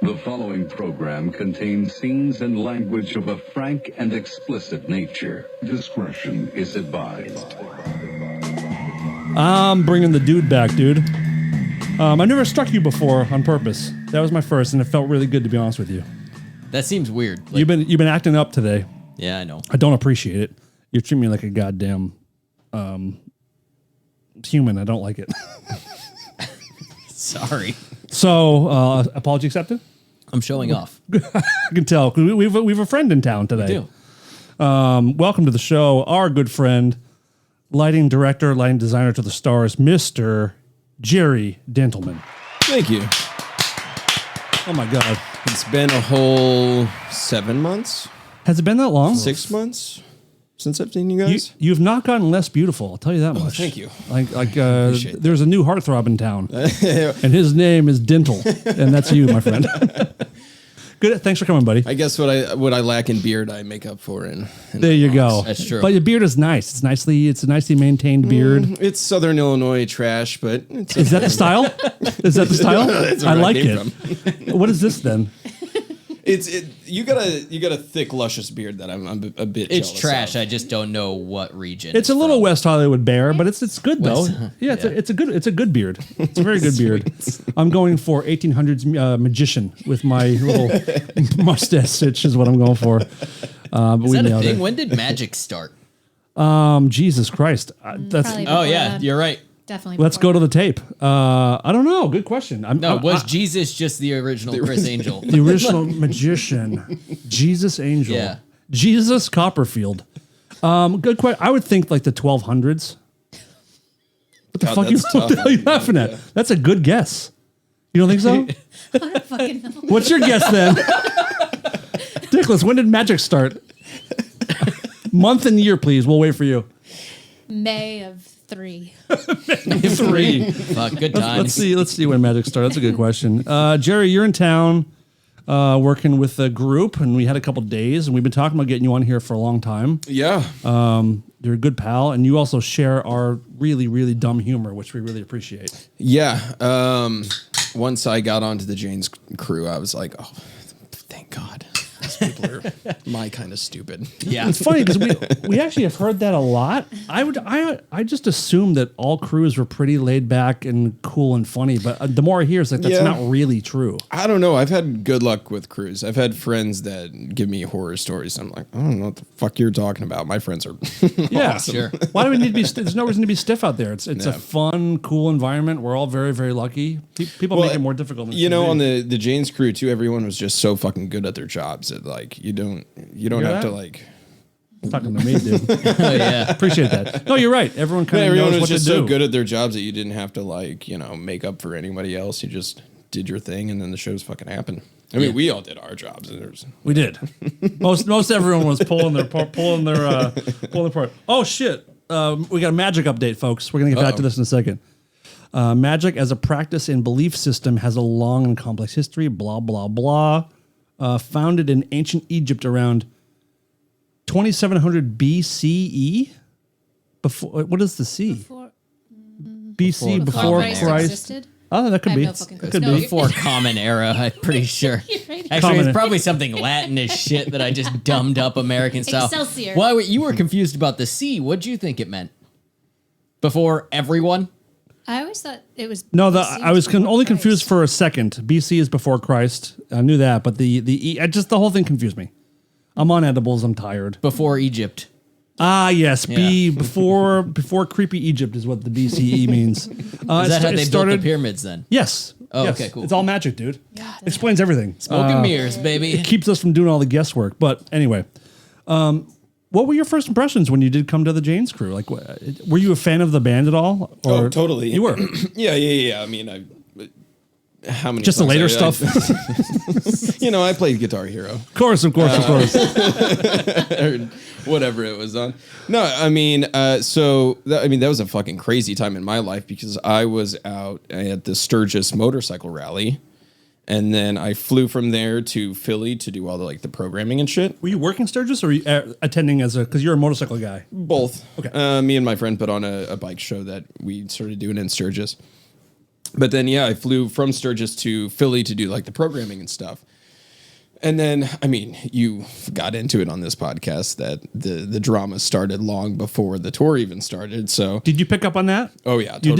The following program contains scenes and language of a frank and explicit nature. Discretion is advised. I'm bringing the dude back, dude. I never struck you before on purpose. That was my first, and it felt really good, to be honest with you. That seems weird. Like, You've been acting up today. yeah, I know. I don't appreciate it. You're treating me like a goddamn human. I don't like it. Sorry. So, apology accepted? I'm showing off. I can tell. We've a friend in town today. We do. Welcome to the show. Our good friend, lighting director, lighting designer to the stars, Mr. Gerry Dintelman. Thank you. Oh my God. It's been a whole 7 months, Has it been that long? 6 months since I've seen you guys. You've not gotten less beautiful. I'll tell you that much. Thank you. Like there's a new heartthrob in town, and his name is Dental, and that's you, my friend. Good. Thanks for coming, buddy. I guess what I lack in beard, I make up for in There you go. That's true. But your beard is nice. It's a nicely maintained beard. It's Southern Illinois trash, but it's Is that the style? Is that the style? That's I where like came it. What is this then? You got a thick, luscious beard that I'm a bit. It's jealous trash. of. I just don't know what region. It's a little from. West Hollywood bear, but it's good though. West- Yeah, it's a good beard. It's a very good beard. I'm going for 1800s magician with my little mustache stitch is what I'm going for. But Is we that a nailed thing? it. When did magic start? Jesus Christ. That's. Probably Oh before yeah, that. you're right. Definitely. Let's go to the tape. I don't know. Good question. Was Jesus just the original Chris Angel? the original magician, Jesus Angel, Yeah. Jesus Copperfield. Good question. I would think like the 1200s. What the God, fuck you, that's what the tough. hell you laughing at? That's a good guess. You don't think so? I don't fucking know. What's your guess then? Dickless, when did magic start? Month and year, please. We'll wait for you. May of 3. 3. Fuck, good times. Let's see when magic started. That's a good question. Gerry, you're in town working with a group, and we had a couple days, and we've been talking about getting you on here for a long time. Yeah. You're a good pal, and you also share our really, really dumb humor, which we really appreciate. Yeah. Once I got onto the Jane's crew, I was like, oh, thank God. These people are my kind of stupid. Yeah. It's funny because we actually have heard that a lot. I just assumed that all crews were pretty laid back and cool and funny, but the more I hear, it's like that's Yeah. not really true. I don't know. I've had good luck with crews. I've had friends that give me horror stories. I'm like, I don't know what the fuck you're talking about. My friends are Yeah, Sure. Why do we need to be? There's no reason to be stiff out there. It's a Yeah. fun, cool environment. We're all very, very lucky. People make it more difficult. Than it You should know, be. on the Jane's crew too, everyone was just so fucking good at their jobs that like you don't Hear have to that? like. Talking to me, dude. Oh, yeah. Appreciate that. No, you're right. Everyone kind of Everyone knows was what just to do. so good at their jobs that you didn't have to like make up for anybody else. You just did your thing, and then the shows fucking happened. I mean, we all did our jobs. And there's We did. most everyone was pulling their part. Oh shit! We got a magic update, folks. We're gonna get back to this in a second. Magic as a practice and belief system has a long and complex history. Blah blah blah. Founded in ancient Egypt around 2700 BCE. Before what is the C? BC before Christ Christ. existed? Oh, that could I be. have no fucking clue. Could No, be. Before Common Era, I'm pretty sure. Actually, Common- it's probably something Latin as shit that I just dumbed up American style. Excelsior. Why you were confused about the C? What'd you think it meant? Before everyone? I always thought it was. No, BC I was before only Christ. confused for a second. BC is before Christ. I knew that, but the the whole thing confused me. I'm on edibles. I'm tired. Before Egypt. Ah, yes. Yeah. Before creepy Egypt is what the BCE means. Is that how they built the pyramids then? Yes. Oh, yes. okay, cool. It's all magic, dude. God, Explains everything. Smoke and mirrors, baby. It keeps us from doing all the guesswork. But anyway, what were your first impressions when you did come to the Jane's crew? Like, were you a fan of the band at all? Or Oh, totally. You were. yeah. I mean, how many? Just the songs later I- stuff. I played Guitar Hero. Of course. or whatever it was on. No, I mean, that was a fucking crazy time in my life because I was out at the Sturgis motorcycle rally, and then I flew from there to Philly to do all the programming and shit. Were you working Sturgis or were you attending because you're a motorcycle guy? Both. Okay. Me and my friend put on a bike show that we started doing in Sturgis. But then, yeah, I flew from Sturgis to Philly to do like the programming and stuff. And then, I mean, you got into it on this podcast that the drama started long before the tour even started. So, Did you pick up on that? oh yeah, totally. You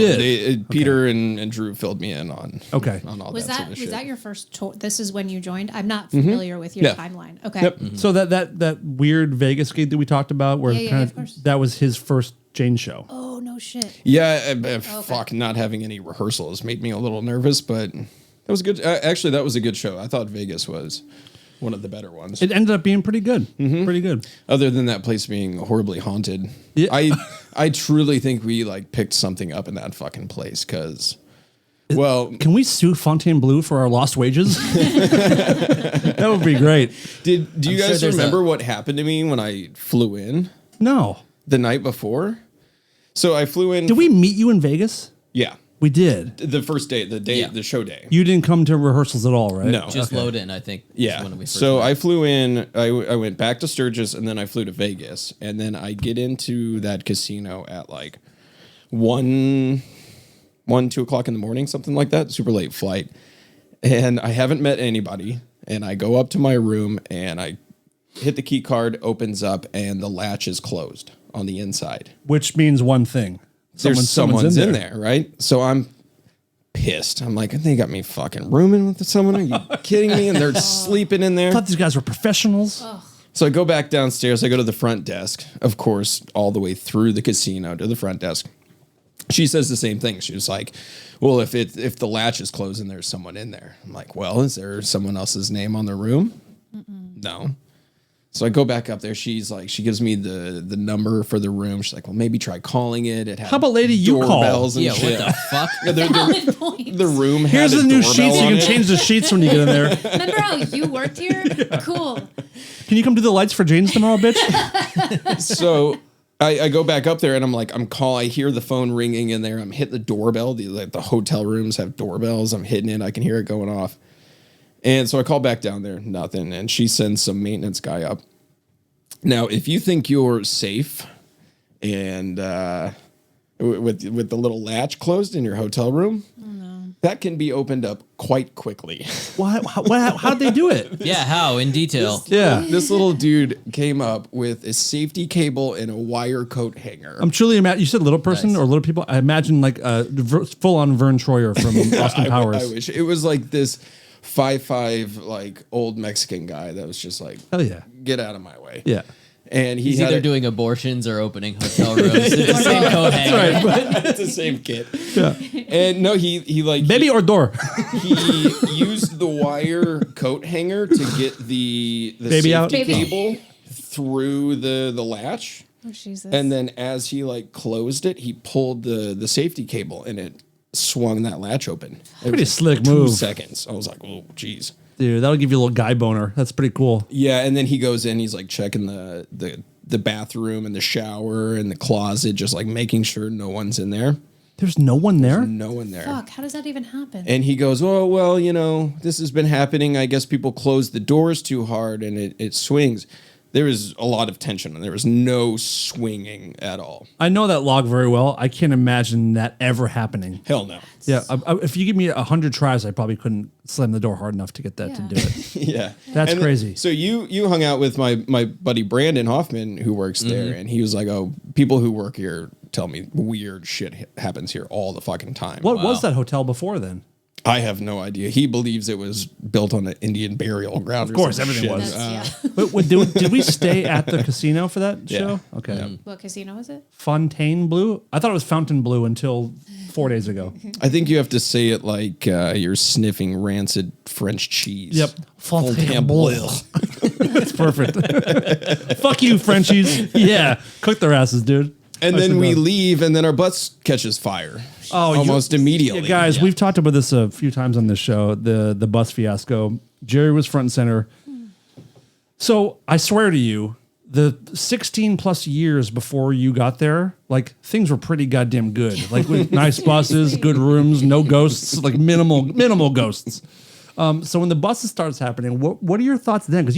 did? Peter and Drew filled me in on on all Was that that sort of shit. was that your first tour? This is when you joined. I'm not familiar with your Yeah. timeline. Okay. Yep. So that weird Vegas gig that we talked about, where Yeah, of course. that was his first Jane show. Oh no shit. Yeah, fuck, not having any rehearsals made me a little nervous, but that was good. Actually, that was a good show. I thought Vegas was one of the better ones. It ended up being pretty good. Pretty good. Other than that place being horribly haunted. Yeah. I truly think we like picked something up in that fucking place because, well, Can we sue Fontainebleau for our lost wages? That would be great. do you I'm sure guys there's remember what happened to me when I flew in No. the night before? So I flew in. Did we meet you in Vegas? Yeah. We did. The first day, Yeah. the show day. You didn't come to rehearsals at all, right? No. Just load in, I think. is Yeah. when we first So met. I flew in, I went back to Sturgis and then I flew to Vegas. And then I get into that casino at like 2 o'clock in the morning, something like that. Super late flight. And I haven't met anybody. And I go up to my room and I hit the key card, opens up, and the latch is closed on the inside. Which means one thing. Someone's in there, right? So I'm pissed. I'm like, they got me fucking rooming with someone. Are you kidding me? And they're sleeping in there. I thought these guys were professionals. So I go back downstairs. I go to the front desk, of course, all the way through the casino to the front desk. She says the same thing. She was like, well, if the latch is closed and there's someone in there. I'm like, well, is there someone else's name on the room? No. So I go back up there. She's like, she gives me the number for the room. She's like, well, maybe try calling it. It had How about lady you call? doorbells and Yeah, shit. what the fuck? Valid point. The room had Here's a the new doorbell sheets. You on can it. change the sheets when you get in there. Remember how you worked here? Cool. Can you come do the lights for Jane's tomorrow, bitch? So I go back up there and I'm like, I hear the phone ringing in there. I'm hitting the doorbell. The hotel rooms have doorbells. I'm hitting it. I can hear it going off. And so I call back down there, nothing. And she sends some maintenance guy up. Now, if you think you're safe and with the little latch closed in your hotel room, that can be opened up quite quickly. How'd they do it? Yeah, how? In detail. Yeah. This little dude came up with a safety cable and a wire coat hanger. I'm truly you said little person Nice. or little people. I imagine like a full-on Vern Troyer from Austin Powers. I wish it was like this 5'5" like old Mexican guy that was just like, Hell yeah. get out of my way. Yeah. And He's had either a- doing abortions or opening hotel rooms. It's the same coat hanger. it's the same kid. Yeah. And no, he like Baby or door? he used the wire coat hanger to get the Baby out? safety Baby. cable through the latch. Oh Jesus. And then as he like closed it, he pulled the safety cable and it swung that latch open. It Pretty was slick 2 move. seconds. I was like, oh, geez. Dude, that'll give you a little guy boner. That's pretty cool. Yeah, and then he goes in, he's like checking the bathroom and the shower and the closet, just like making sure no one's in there. There's no one there? No one there. Fuck. How does that even happen? And he goes, oh, well, this has been happening. I guess people close the doors too hard and it swings. There was a lot of tension and there was no swinging at all. I know that log very well. I can't imagine that ever happening. Hell no. Yeah, if you give me 100 tries, I probably couldn't slam the door hard enough to get that to Yeah. do it. Yeah. That's And crazy. So you hung out with my buddy Brandon Hoffman, who works there, and he was like, oh, people who work here tell me weird shit happens here all the fucking time. What was that hotel before then? I have no idea. He believes it was built on an Indian burial ground. Of course, everything was. That's, yeah. Did we stay at the casino for that Yeah. show? Okay. What casino was it? Fontainebleau? I thought it was Fountain Blue until 4 days ago. I think you have to say it like you're sniffing rancid French cheese. Yep. Fontainebleau. That's perfect. Fuck you, Frenchies. Yeah. Cook their asses, dude. And Nicely then we done. leave, and then our butts catches fire. Almost immediately. Yeah, guys, we've talked about this a few times on this show, the bus fiasco. Gerry was front and center. So I swear to you, the 16 plus years before you got there, like things were pretty goddamn good. Like with nice buses, good rooms, no ghosts, like minimal ghosts. So when the buses starts happening, what are your thoughts then? Because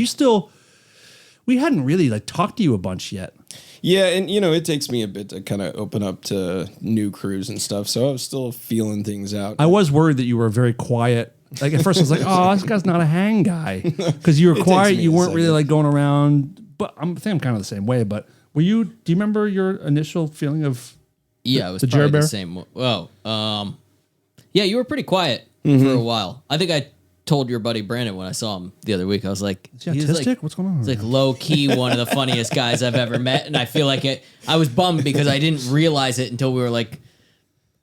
we we hadn't really like talked to you a bunch yet. Yeah, and it takes me a bit to kind of open up to new crews and stuff, so I was still feeling things out. I was worried that you were very quiet. Like at first I was like, oh, this guy's not a hang guy. Because you were quiet, me you a weren't really second. like going around. But I think I'm kind of the same way. But do you remember your initial feeling of Yeah, it was the Jerry probably Bear? the same. Well, yeah, you were pretty quiet Mm-hmm. for a while. I think I told your buddy Brandon when I saw him the other week. I was like, Is he he's autistic? like, What's going on? He's like low key one of the funniest guys I've ever met, and I feel like I was bummed because I didn't realize it until we were like,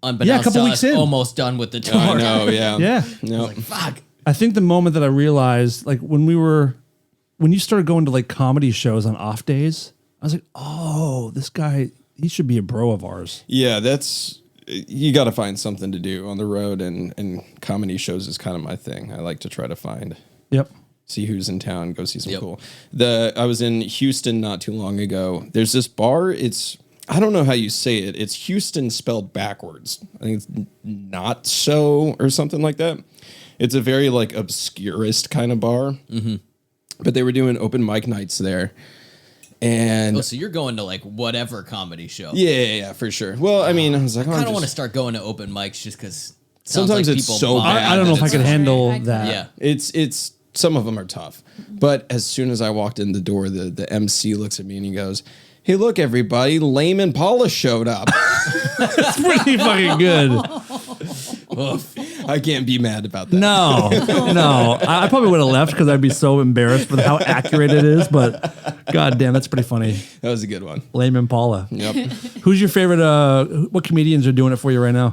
unbeknownst couple to weeks us, in. almost done with the tour. I know, yeah. Yeah. No. Fuck. I think the moment that I realized, like when you started going to like comedy shows on off days, I was like, oh, this guy, he should be a bro of ours. Yeah, you got to find something to do on the road, and comedy shows is kind of my thing. I like to try to Yep. see who's in town, go see some Yep. cool. I was in Houston not too long ago. There's this bar. I don't know how you say it. It's Houston spelled backwards. I think it's not so or something like that. It's a very like obscurest kind of bar. Mm-hmm. But they were doing open mic nights there. And Oh, so you're going to like whatever comedy show. yeah, for sure. Well, I mean, I was like, I kind of want to start going to open mics just because Sometimes it's so bad. I don't know if I It's could handle I- that. Yeah. It's some of them are tough. But as soon as I walked in the door, the MC looks at me and he goes, "Hey, look, everybody, Lame and Paula showed up." It's pretty fucking good. I can't be mad about that. No. I probably would have left because I'd be so embarrassed with how accurate it is. But god damn, that's pretty funny. That was a good one. Lame Impala. Yep. Who's your favorite? What comedians are doing it for you right now?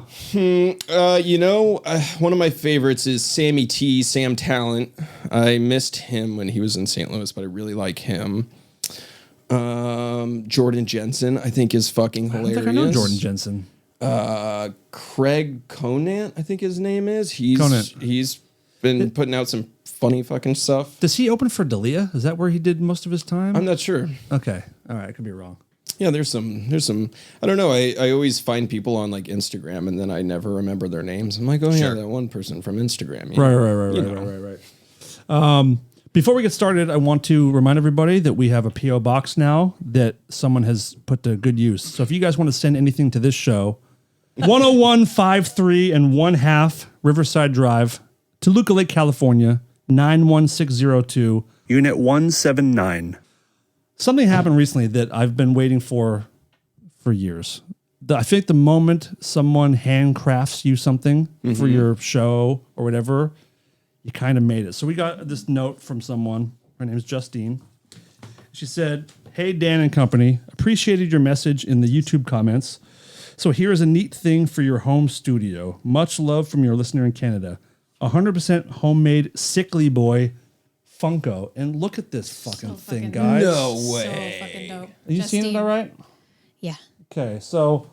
One of my favorites is Sammy T, Sam Talent. I missed him when he was in St. Louis, but I really like him. Jordan Jensen, I think, is fucking I don't hilarious. think I know Jordan Jensen. Craig Conant, I think his name is. Conant. He's been putting out some funny fucking stuff. Does he open for Dalia? Is that where he did most of his time? I'm not sure. Okay. All right. I could be wrong. Yeah, there's some, I don't know. I always find people on like Instagram and then I never remember their names. I'm like, oh Sure. yeah, that one person from Instagram. Right. Before we get started, I want to remind everybody that we have a P.O. box now that someone has put to good use. So if you guys want to send anything to this show, 10153 and 1/2 Riverside Drive, Toluca Lake, California, 91602, Unit 179. Something happened recently that I've been waiting for years. I think the moment someone handcrafts you something for your show or whatever, you kind of made it. So we got this note from someone. Her name is Justine. She said, "Hey, Dan and company, appreciated your message in the YouTube comments. So here is a neat thing for your home studio. Much love from your listener in Canada. 100% homemade Sickly Boy Funko." And look at this fucking thing, guys. No So way. fucking dope. Are you seeing it all right? Yeah. Okay, so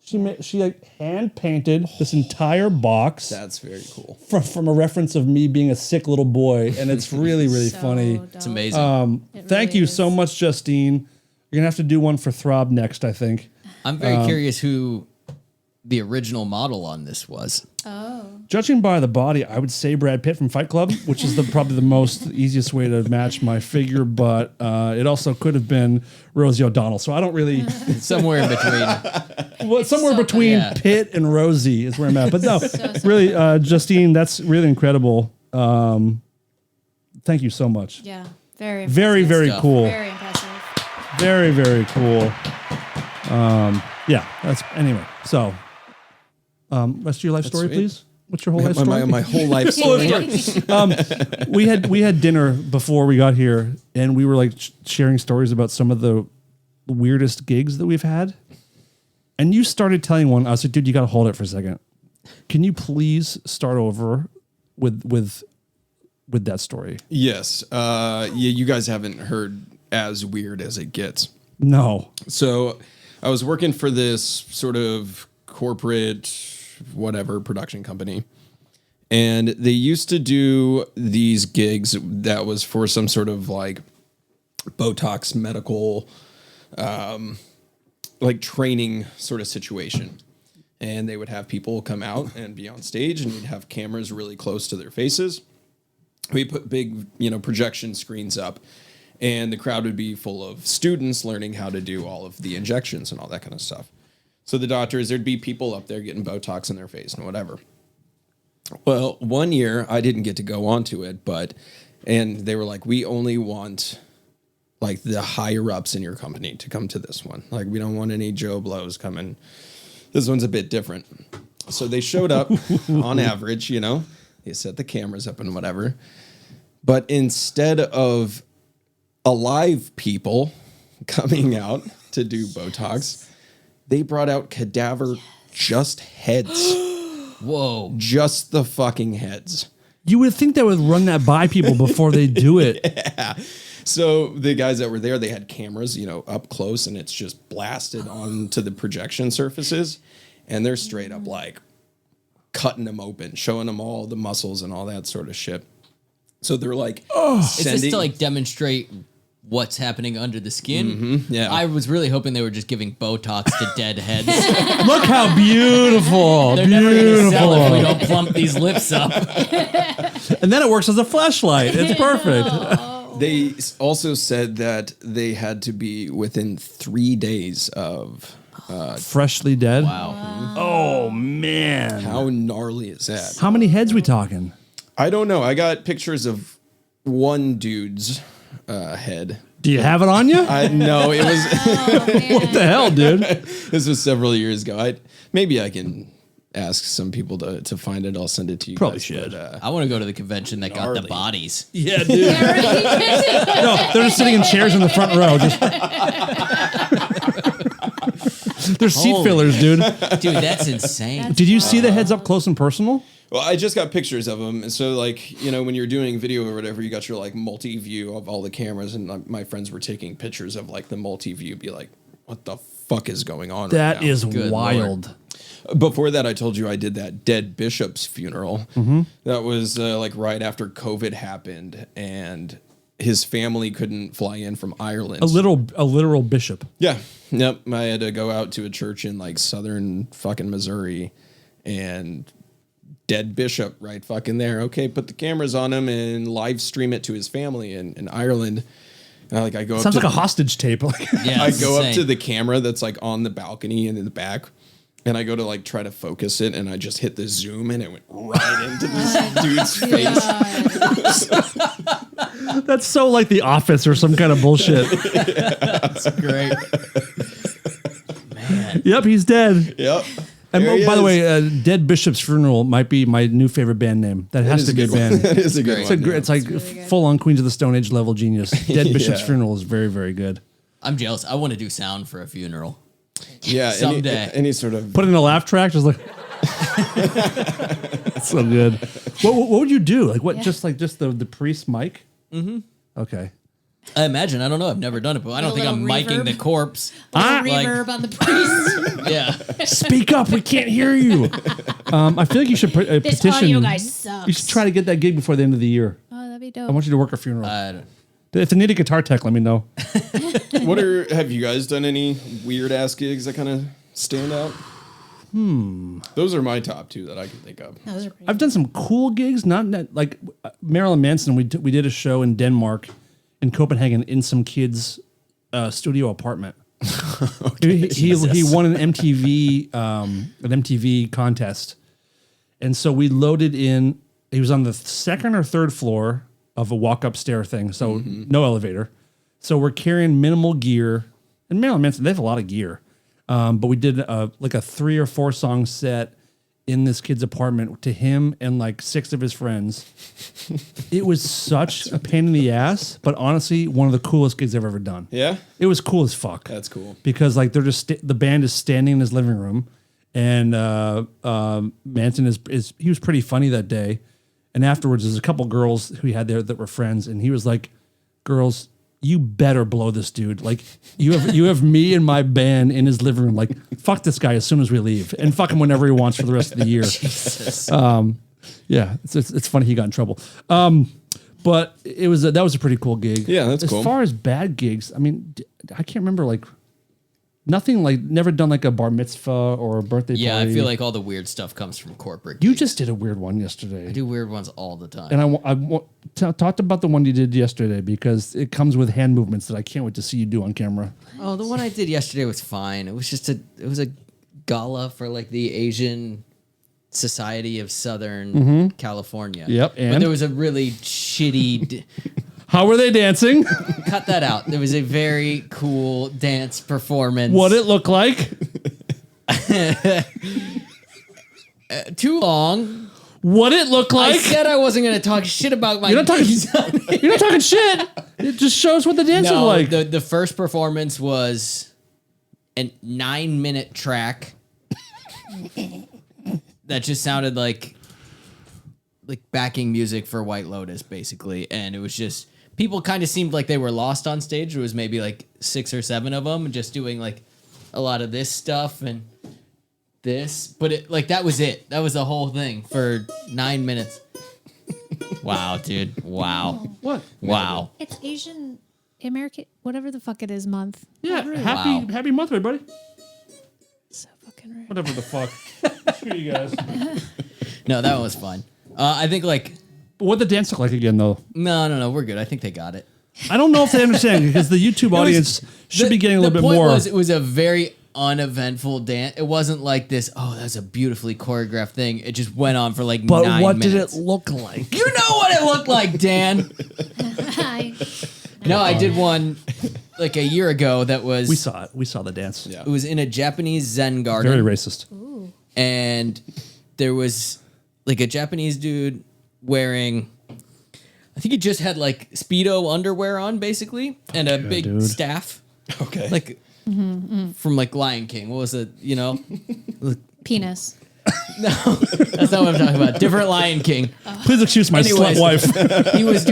she like hand painted this entire box That's very cool. from a reference of me being a sick little boy, and it's really So funny. dope. It's amazing. It Thank really you is. so much, Justine. You're gonna have to do one for Throb next, I think. I'm very curious who the original model on this was. Oh. Judging by the body, I would say Brad Pitt from Fight Club, which is probably the most easiest way to match my figure. But it also could have been Rosie O'Donnell. So I don't really. Somewhere in between. Well, somewhere so between good. Yeah. Pitt and Rosie is where I'm at. But no, So really, Justine, that's really incredible. Thank you so much. Yeah. Very Very, impressive. very stuff. cool. Very impressive. Very, very cool. Yeah, that's anyway. So, rest of your life story, sweet. please. What's your whole life story? My whole life story. We had dinner before we got here, and we were like sharing stories about some of the weirdest gigs that we've had. And you started telling one. I was like, dude, you got to hold it for a second. Can you please start over with that story? Yes. Yeah, you guys haven't heard as weird as it gets. No. So I was working for this sort of corporate, whatever, production company. And they used to do these gigs that was for some sort of like Botox medical, like training sort of situation. And they would have people come out and be on stage, and you'd have cameras really close to their faces. We put big, projection screens up. And the crowd would be full of students learning how to do all of the injections and all that kind of stuff. So the doctors, there'd be people up there getting Botox in their face and whatever. Well, one year I didn't get to go onto it, and they were like, we only want like the higher ups in your company to come to this one. Like, we don't want any Joe Blows coming. This one's a bit different. So they showed up on average, they set the cameras up and whatever. But instead of alive people coming out to do Botox, they brought out cadaver just heads. Whoa. Just the fucking heads. You would think they would run that by people before they do it. Yeah. So the guys that were there, they had cameras, up close, and it's just blasted onto the projection surfaces. And they're straight up like cutting them open, showing them all the muscles and all that sort of shit. So they're like, Is this to like demonstrate what's happening under the skin? Mm-hmm, yeah. I was really hoping they were just giving Botox to dead heads. Look how beautiful. They're never going to sell if we Beautiful. don't plump these lips up. And then it works as a flashlight. It's perfect. They also said that they had to be within 3 days of. Freshly dead. Wow. Oh, man. How gnarly is that? How many heads we talking? I don't know. I got pictures of one dude's head. Do you have it on you? No, it was. What the hell, dude? This was several years ago. Maybe I can ask some people to find it. I'll send it to you. Probably guys, should. But, I want to go to the convention that got the Gnarly. bodies. Yeah, dude. No, they're just sitting in chairs in the front row. Just they're seat Holy- fillers, dude. Dude, that's insane. Did you see the heads up close and personal? well, I just got pictures of them. And so, like, when you're doing video or whatever, you got your like multi-view of all the cameras, and like, my friends were taking pictures of like the multi-view. Be like, what the fuck is going on? That right now? is Good wild. Before that, I told you I did that dead bishop's funeral. That was like right after COVID happened, and his family couldn't fly in from Ireland. A literal bishop. Yeah. Yep. I had to go out to a church in like southern fucking Missouri, and dead bishop right fucking there. Okay, put the cameras on him and live stream it to his family in Ireland. And I go Sounds up like to, a hostage tape. Yeah, I it's go up insane. to the camera that's like on the balcony and in the back, and I go to like try to focus it, and I just hit the zoom, and it went right into this dude's face. That's so like The Office or some kind of bullshit. That's great. Man. Yep, he's dead. Yep. And There he by the is. way, Dead Bishop's Funeral might be my new favorite band name. That has to be a good one. band. That is a good great. one. It's like really good. full on Queens of the Stone Age level genius. Dead Bishop's Yeah. Funeral is very, very good. I'm jealous. I want to do sound for a funeral. Yeah. Someday. Any sort of. Put in a laugh track, just like that's so good. What would you do? Like what? Yeah. Just the priest mic? Mm-hmm. Okay. I imagine. I don't know. I've never done it, but I don't A think I'm little miking reverb. the corpse. Little like- reverb on the priest. Yeah. Speak up, we can't hear you. I feel like you should This petition. audio guy sucks. You should try to get that gig before the end of the year. Oh, that'd be I dope. want you to work a funeral. I don't- If they need a guitar tech, let me know. Have you guys done any weird ass gigs that kind of stand out? Those are my top two that I can think of. Those are pretty I've done some cool gigs, not like Marilyn Manson. We did a show in Denmark, in Copenhagen, in some kid's studio apartment. He won an MTV contest, and so we loaded in. He was on the second or third floor of a walk up stair thing, so no elevator. So we're carrying minimal gear, and Marilyn Manson, they have a lot of gear. But we did like a 3 or 4 song set in this kid's apartment to him and like 6 of his friends. It was such a pain in the ass, but honestly, one of the coolest gigs I've ever done. Yeah. It was cool as fuck. That's cool. Because like they're just the band is standing in his living room, and Manson is he was pretty funny that day. And afterwards, there's a couple girls who he had there that were friends, and he was like, "Girls, you better blow this dude. Like you have me and my band in his living room. Like fuck this guy as soon as we leave, and fuck him whenever he wants for the rest of the year." Yeah, it's funny he got in trouble. But it was that was a pretty cool gig. Yeah, that's as cool. As far as bad gigs, I mean, I can't remember like Nothing like never done like a bar mitzvah or a birthday Yeah, party. I feel like all the weird stuff comes from corporate. You gigs. just did a weird one yesterday. I do weird ones all the time. And talked about the one you did yesterday because it comes with hand movements that I can't wait to see you do on camera. Oh, the one I did yesterday was fine. It was just a gala for like the Asian Society of Southern California. Yep, but and? there was a really shitty. How were they dancing? Cut that out. There was a very cool dance performance. What it looked like? Too long. What it looked I like? said I wasn't going to talk shit about my. You're not talking. You're not talking shit. It just shows what the dance No, looked like. the first performance was a 9-minute track that just sounded like backing music for White Lotus, basically, and it was just people kind of seemed like they were lost on stage. There was maybe like 6 or 7 of them just doing like a lot of this stuff and this, but it like that was it. That was the whole thing for 9 minutes. Wow, dude. Wow. What? Wow. It's Asian American, whatever the fuck it is, month. Yeah. Wow. Happy month, everybody. So fucking rude. Whatever the fuck. Screw you guys. No, that one was fun. I think like What the dance look like again, though? no, we're good. I think they got it. I don't know if they understand because the YouTube audience should be getting a little bit point more. It was a very uneventful dance. It wasn't like this. Oh, that's a beautifully choreographed thing. It just went on for like But 9 what minutes. did it look like? You know what it looked like, Dan. No, I did one like a year ago. That was We saw it. We saw the dance. Yeah. It was in a Japanese Zen garden, Very racist. and there was like a Japanese dude wearing. I think he just had like Speedo underwear on, basically, and a big dude. staff. Okay. Like from like Lion King. What was it? You know, Penis. no, that's not what I'm talking about. Different Lion King. Please excuse my Anyways. slut wife. He was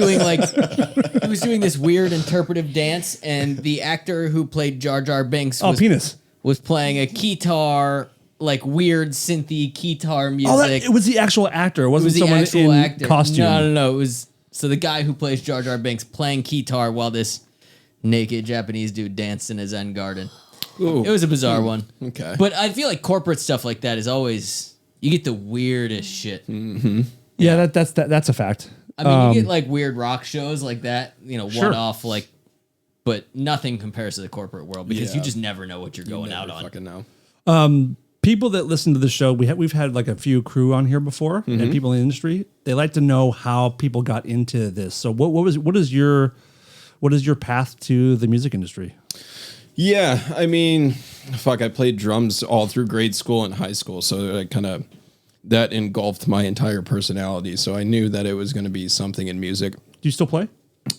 doing this weird interpretive dance, and the actor who played Jar Jar Binks Oh, penis. was playing a keytar, like weird synthy keytar music. Oh, it was the actual actor. It It wasn't was the someone actual in actor. costume. No. It was so the guy who plays Jar Jar Binks playing keytar while this naked Japanese dude danced in his Zen garden. Ooh. It was a bizarre one. Okay. But I feel like corporate stuff like that is always you get the weirdest shit. Yeah, that's a fact. I mean, you get like weird rock shows like that, you know, Sure. one off, like, but nothing compares to the corporate world because you Yeah. just never know what you're going out on. Fucking know. People that listen to the show, we've had like a few crew on here before, and people in the industry. They like to know how people got into this. So what is your path to the music industry? Yeah, I mean, fuck, I played drums all through grade school and high school, so I kind of that engulfed my entire personality. So I knew that it was going to be something in music. Do you still play?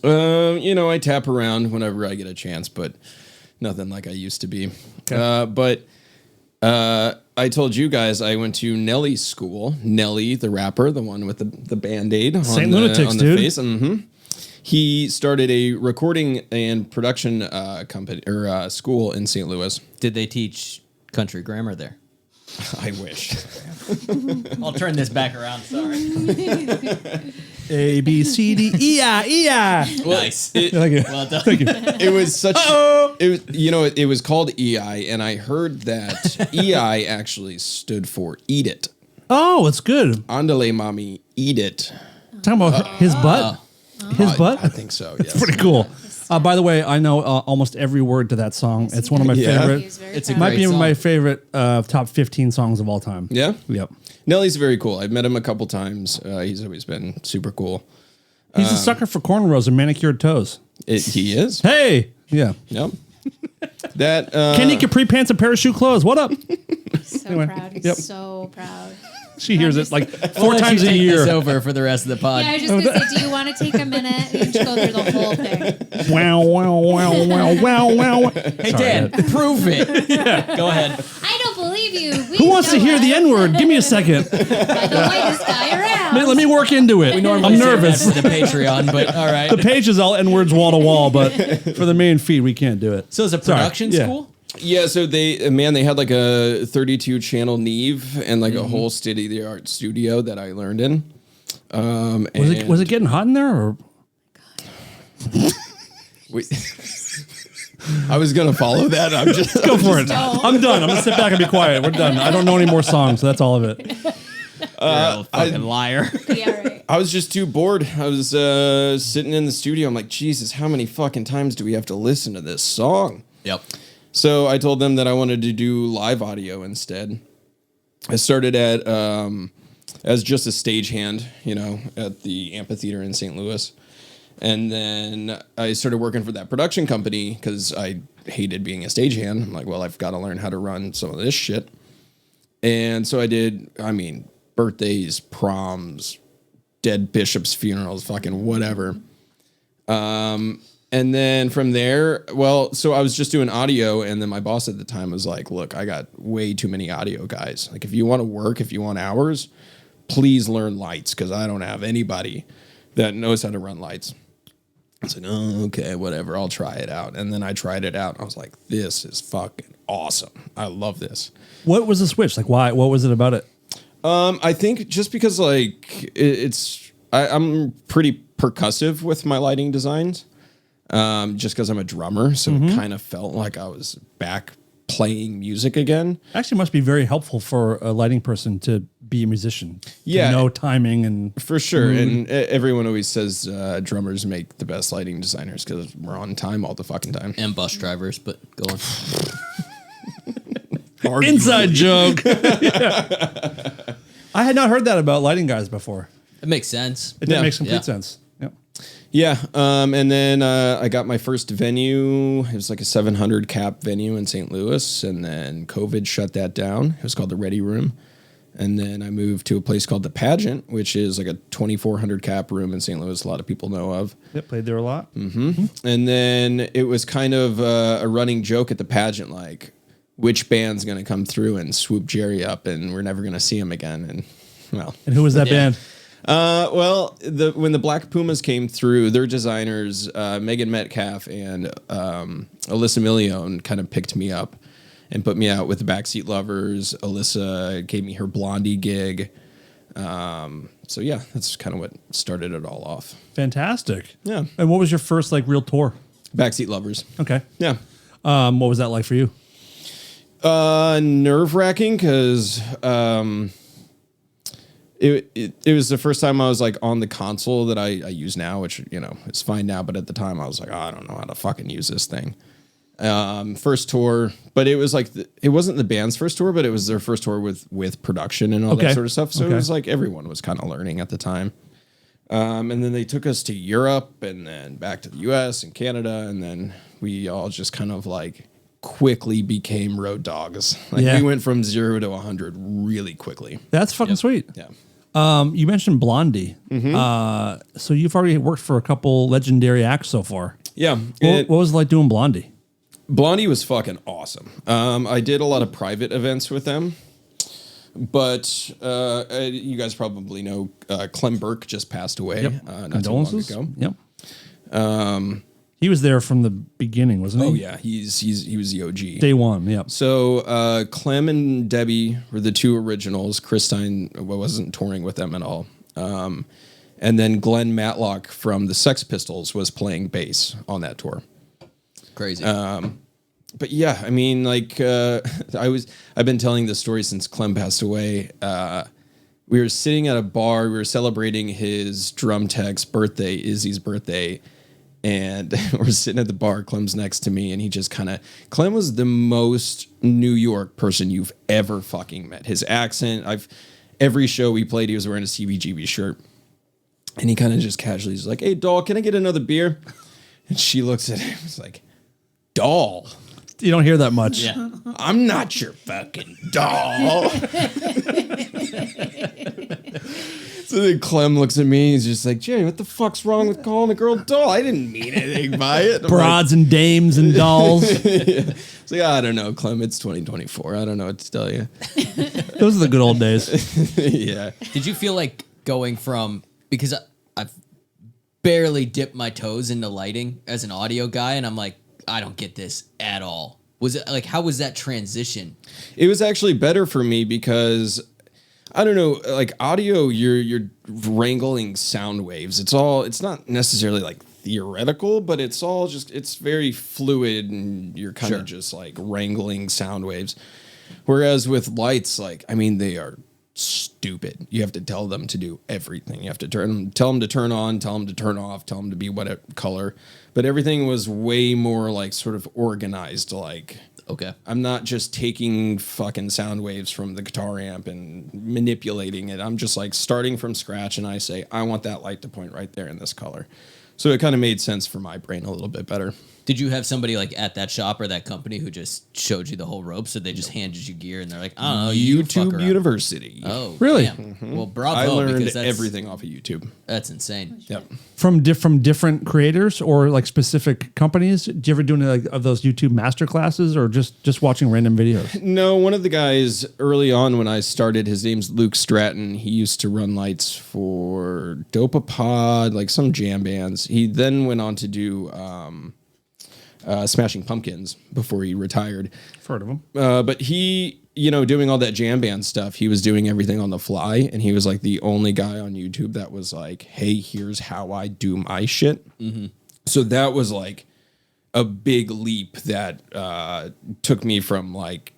You know, I tap around whenever I get a chance, but nothing like I used to be. But I told you guys I went to Nelly's school. Nelly, the rapper, the one with the Band-Aid on Saint the, Lunatics, on the dude. face. Mm-hmm. He started a recording and production company or school in St. Louis. Did they teach country grammar there? I wish. I'll turn this back around. Sorry. A B C D E I E I. Nice. Thank you. Well done. Thank you. It was such. It was called EI, and I heard that EI actually stood for "Eat It." Oh, it's good. Andale, mommy, eat it. Talking about his butt. His butt. I think so. Yes. Pretty cool. By the way, I know almost every word to that song. It's one of my Yeah. favorite. It's a Might be great my song. favorite top 15 songs of all time. Yeah. Yep. Nelly's very cool. I've met him a couple times. He's always been super cool. He's a sucker for cornrows and manicured toes. He is. Hey. Yeah. Yep. That Kenny capri pants and parachute clothes. What up? So Anyway, proud. He's yep. so proud. She hears it like I'll 4 let times you a take year. this over for the rest of the pod. Yeah, I was just gonna say, do you want to take a minute and just go through the whole thing? Wow, wow, wow, wow, wow, wow. Hey, Dan, prove it. Go ahead. I don't believe you. Who wants to hear the N-word? Give me a second. By the whitest guy around. Let me work into it. I'm nervous. That's the Patreon, but all right. The page is all N-words wall to wall, but for the main feed, we can't do it. So it's a production Yeah. school? Yeah, so they had like a 32 channel Neve and like a whole state of the art studio that I learned in. Was it getting hot in there? Or We, I was gonna follow that. I'm just Go for it. I'm done. I'm gonna sit back and be quiet. We're done. I don't know any more songs, so that's all of it. You're a fucking liar. Yeah, right. I was just too bored. I was sitting in the studio. I'm like, Jesus, how many fucking times do we have to listen to this song? Yep. So I told them that I wanted to do live audio instead. I started at as just a stagehand, at the amphitheater in St. Louis. And then I started working for that production company because I hated being a stagehand. I'm like, well, I've got to learn how to run some of this shit. And so I did, birthdays, proms, dead bishops' funerals, fucking whatever. And then from there, so I was just doing audio, and then my boss at the time was like, look, I got way too many audio guys. Like, if you want to work, if you want hours, please learn lights, because I don't have anybody that knows how to run lights. I was like, oh, okay, whatever, I'll try it out. And then I tried it out. I was like, this is fucking awesome. I love this. What was the switch? Like, why? What was it about it? I think just because, like, I'm pretty percussive with my lighting designs. Just because I'm a drummer, so it kind of felt like I was back playing music again. Actually, must be very helpful for a lighting person to be a musician. Yeah, to know timing and for sure. And everyone always says drummers make the best lighting designers because we're on time all the fucking time. And bus drivers, but go on. inside joke. Yeah. I had not heard that about lighting guys before. It makes sense. It makes complete sense. Yep. Yeah, and then I got my first venue. It was like a 700 cap venue in St. Louis, and then COVID shut that down. It was called the Ready Room. And then I moved to a place called the Pageant, which is like a 2,400 cap room in St. Louis. A lot of people know of. Yep, played there a lot. Mm-hmm. And then it was kind of a running joke at the Pageant, like, which band's going to come through and swoop Gerry up, and we're never going to see him again. And, well. And who was that band? When the Black Pumas came through, their designers, Megan Metcalf and Alyssa Milione, kind of picked me up and put me out with the Backseat Lovers. Alyssa gave me her Blondie gig. So yeah, that's kind of what started it all off. Fantastic. Yeah. And what was your first real tour? Backseat Lovers. Okay. Yeah. What was that like for you? Nerve-wracking because it was the first time I was like on the console that I use now, which, it's fine now. But at the time I was like, I don't know how to fucking use this thing. First tour, but it was like, it wasn't the band's first tour, but it was their first tour with production and all that sort of stuff. So it was like everyone was kind of learning at the time. And then they took us to Europe and then back to the US and Canada. And then we all just kind of like quickly became road dogs. Like we went from 0 to 100 really quickly. That's fucking sweet. Yeah. You mentioned Blondie. So you've already worked for a couple legendary acts so far. Yeah. What was it like doing Blondie? Blondie was fucking awesome. I did a lot of private events with them, but you guys probably know Clem Burke just passed away not too long ago. Yep. He was there from the beginning, wasn't he? Oh yeah, he was the OG. Day one. Yep. So Clem and Debbie were the two originals. Chris Stein wasn't touring with them at all. And then Glenn Matlock from the Sex Pistols was playing bass on that tour. Crazy. But yeah, I mean, like I've been telling this story since Clem passed away. We were sitting at a bar. We were celebrating his drum tech's birthday, Izzy's birthday. And we're sitting at the bar. Clem's next to me, and he just Clem was the most New York person you've ever fucking met. His accent, every show we played, he was wearing a CBGB shirt. And he kind of just casually is like, hey, doll, can I get another beer? And she looks at him, it's like, doll? You don't hear that much. Yeah. I'm not your fucking doll. So then Clem looks at me. He's just like, Gerry, what the fuck's wrong with calling a girl doll? I didn't mean anything by it. Broads and dames and dolls. It's like, I don't know, Clem. It's 2024. I don't know what to tell you. Those are the good old days. Yeah. Did you feel like going from, because I've barely dipped my toes into lighting as an audio guy, and I'm like, I don't get this at all. Was it like, how was that transition? It was actually better for me because I don't know, like audio, you're wrangling sound waves. It's not necessarily like theoretical, but it's all just, it's very fluid and you're kind of just like wrangling sound waves. Whereas with lights, like, I mean, they are stupid. You have to tell them to do everything. You have to tell them to turn on, tell them to turn off, tell them to be what color. But everything was way more like sort of organized. Like, Okay. I'm not just taking fucking sound waves from the guitar amp and manipulating it. I'm just like starting from scratch and I say, I want that light to point right there in this color. So it kind of made sense for my brain a little bit better. Did you have somebody like at that shop or that company who just showed you the whole ropes? So they just handed you gear and they're like, I don't know, you fuck YouTube around. University. Oh, Really? damn. Well, bravo. I learned because that's, everything off of YouTube. That's insane. Yep. From different creators or like specific companies? Do you ever do any like of those YouTube master classes or just watching random videos? No, one of the guys early on when I started, his name's Luke Stratton. He used to run lights for Dopapod, like some jam bands. He then went on to do Smashing Pumpkins before he retired. I've heard of them. But he, you know, doing all that jam band stuff, he was doing everything on the fly. And he was like the only guy on YouTube that was like, hey, here's how I do my shit. Mm-hmm. So that was like a big leap that took me from like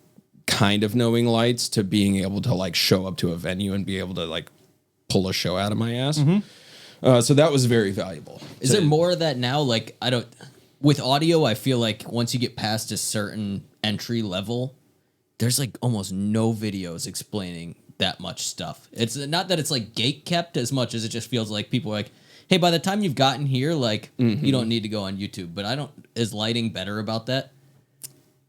kind of knowing lights to being able to like show up to a venue and be able to like pull a show out of my ass. Mm-hmm. So that was very valuable. Is there more of that now? Like, I don't... With audio, I feel like once you get past a certain entry level, there's like almost no videos explaining that much stuff. It's not that it's like gate kept as much as it just feels like people are like, hey, by the time you've gotten here, like you don't need to go on YouTube. But is lighting better about that?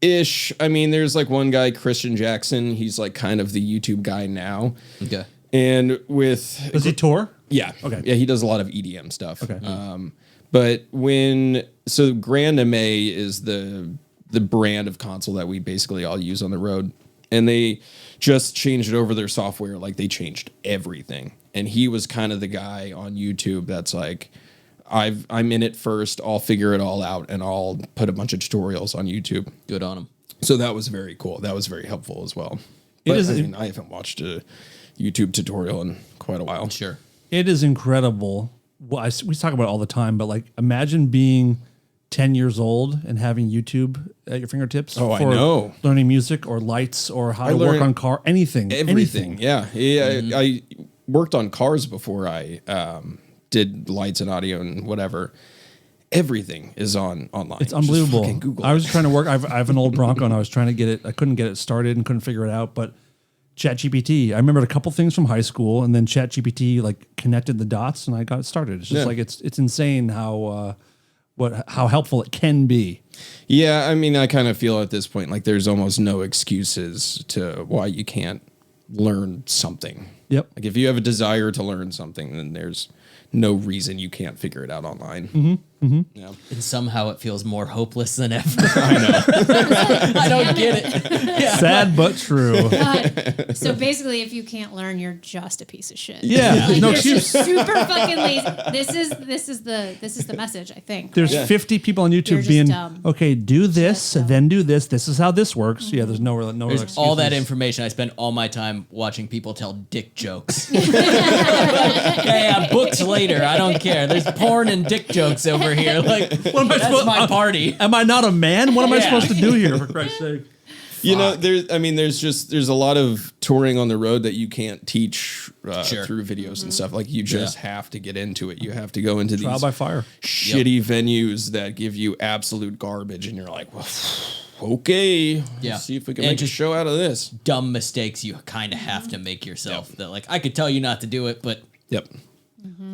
Ish. I mean, there's like one guy, Christian Jackson. He's like kind of the YouTube guy now. Okay. And with... Does he tour? Yeah. Okay. Yeah, he does a lot of EDM stuff. Okay. But Grand MA is the brand of console that we basically all use on the road. And they just changed over their software. Like they changed everything. And he was kind of the guy on YouTube that's like, I'm in it first. I'll figure it all out and I'll put a bunch of tutorials on YouTube. Good on him. So that was very cool. That was very helpful as well. But I haven't watched a YouTube tutorial in quite a while. Sure. It is incredible. Well, we talk about it all the time, but like imagine being 10 years old and having YouTube at your fingertips I know. learning music or lights or how to work on car, anything. Yeah. I worked on cars before I did lights and audio and whatever. Everything is online. It's unbelievable. Just fucking Google. I was trying to work. I have an old Bronco and I was trying to get it. I couldn't get it started and couldn't figure it out, but ChatGPT. I remembered a couple things from high school, and then ChatGPT like connected the dots, and I got it started. It's just like it's insane how helpful it can be. Yeah, I mean, I kind of feel at this point like there's almost no excuses to why you can't learn something. Yep. Like if you have a desire to learn something, then there's no reason you can't figure it out online. Yeah. And somehow it feels more hopeless than ever. I know. I don't get it. Yeah. Sad but true. So basically, if you can't learn, you're just a piece of shit. Yeah. Like, No you're excuse. just super fucking lazy. This is the message, I think. There's right? 50 people on You're YouTube just being dumb. okay. Do this, Just dumb. then do this. This is how this works. Yeah. There's no There's excuses. all that information. I spend all my time watching people tell dick jokes. Yeah, books later. I don't care. There's porn and dick jokes over here. Like, What am I that's supposed- my party. Am I not a man? What am I Yeah. supposed to do here? For Christ's sake. You know, there's a lot of touring on the road that you can't teach Sure. through videos and stuff. Like you just have to get into it. You have to go into Trial these by fire. shitty venues that give you absolute garbage, and you're like, well, okay, Yeah. let's see if we can And make a just- show out of this. Dumb mistakes you kind of have to make yourself. That like I could tell you not to do it, but Yep.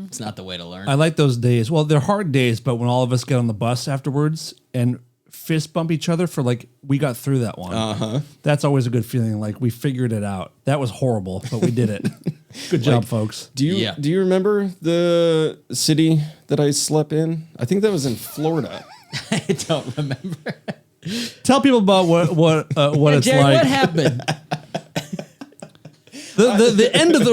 it's not the way to learn. I like those days. Well, they're hard days, but when all of us get on the bus afterwards and fist bump each other for like, we got through that one. That's always a good feeling. Like we figured it out. That was horrible, but we did it. Good job, folks. Do you remember the city that I slept in? I think that was in Florida. I don't remember. Tell people about what it's Jerry, like. what happened? The end of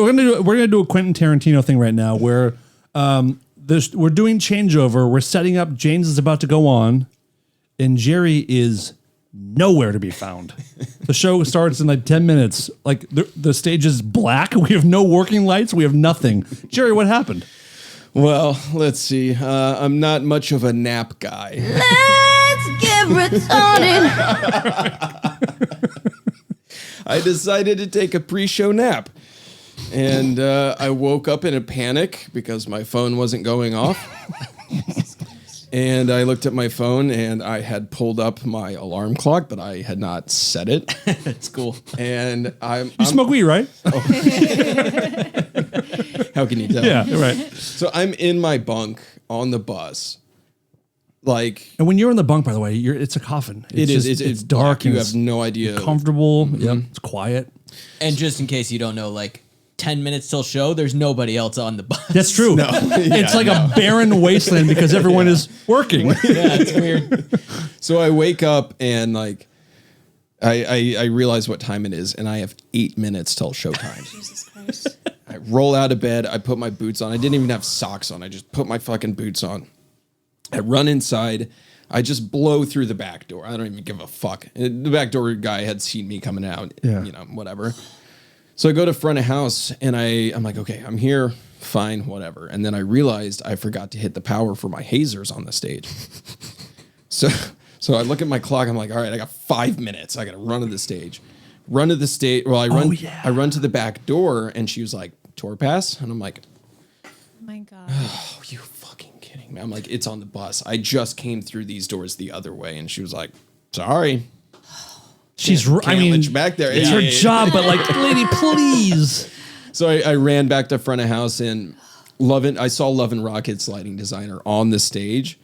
we're gonna do a Quentin Tarantino thing right now where we're doing changeover. We're setting up. James is about to go on, and Jerry is nowhere to be found. The show starts in like 10 minutes. Like the stage is black. We have no working lights. We have nothing. Jerry, what happened? Well, let's see. I'm not much of a nap guy. Let's get retarded. I decided to take a pre-show nap. And I woke up in a panic because my phone wasn't going off. And I looked at my phone and I had pulled up my alarm clock, but I had not set it. It's cool. And I'm Smoke weed, right? how can you tell? Yeah, right. So I'm in my bunk on the bus. Like, And when you're in the bunk, by the way, it's a coffin. it It's is. just- It's dark. You and have it's no idea. comfortable. Yep. It's quiet. And just in case you don't know, like 10 minutes till show, there's nobody else on the bus. That's true. It's like a barren wasteland because everyone is working. Yeah, it's weird. So I wake up and like, I realize what time it is, and I have 8 minutes till showtime. Jesus Christ. I roll out of bed. I put my boots on. I didn't even have socks on. I just put my fucking boots on. I run inside. I just blow through the back door. I don't even give a fuck. The back door guy had seen me coming out. Yeah. You know, whatever. So I go to front of house and I'm like, okay, I'm here. Fine, whatever. And then I realized I forgot to hit the power for my hazers on the stage. So I look at my clock. I'm like, all right, I got 5 minutes. I got to run to the stage. Run to the stage. Well, I run. Oh, yeah. I run to the back door, and she was like, "Tour pass," and I'm like, Oh my God. "Oh, you fucking kidding me?" I'm like, "It's on the bus. I just came through these doors the other way," and she was like, "Sorry." She's, I Can't mean, let you back there. it's Yeah, her yeah, yeah. job, but like, lady, please. So I ran back to front of house and I saw Love and Rocket's lighting designer on the stage,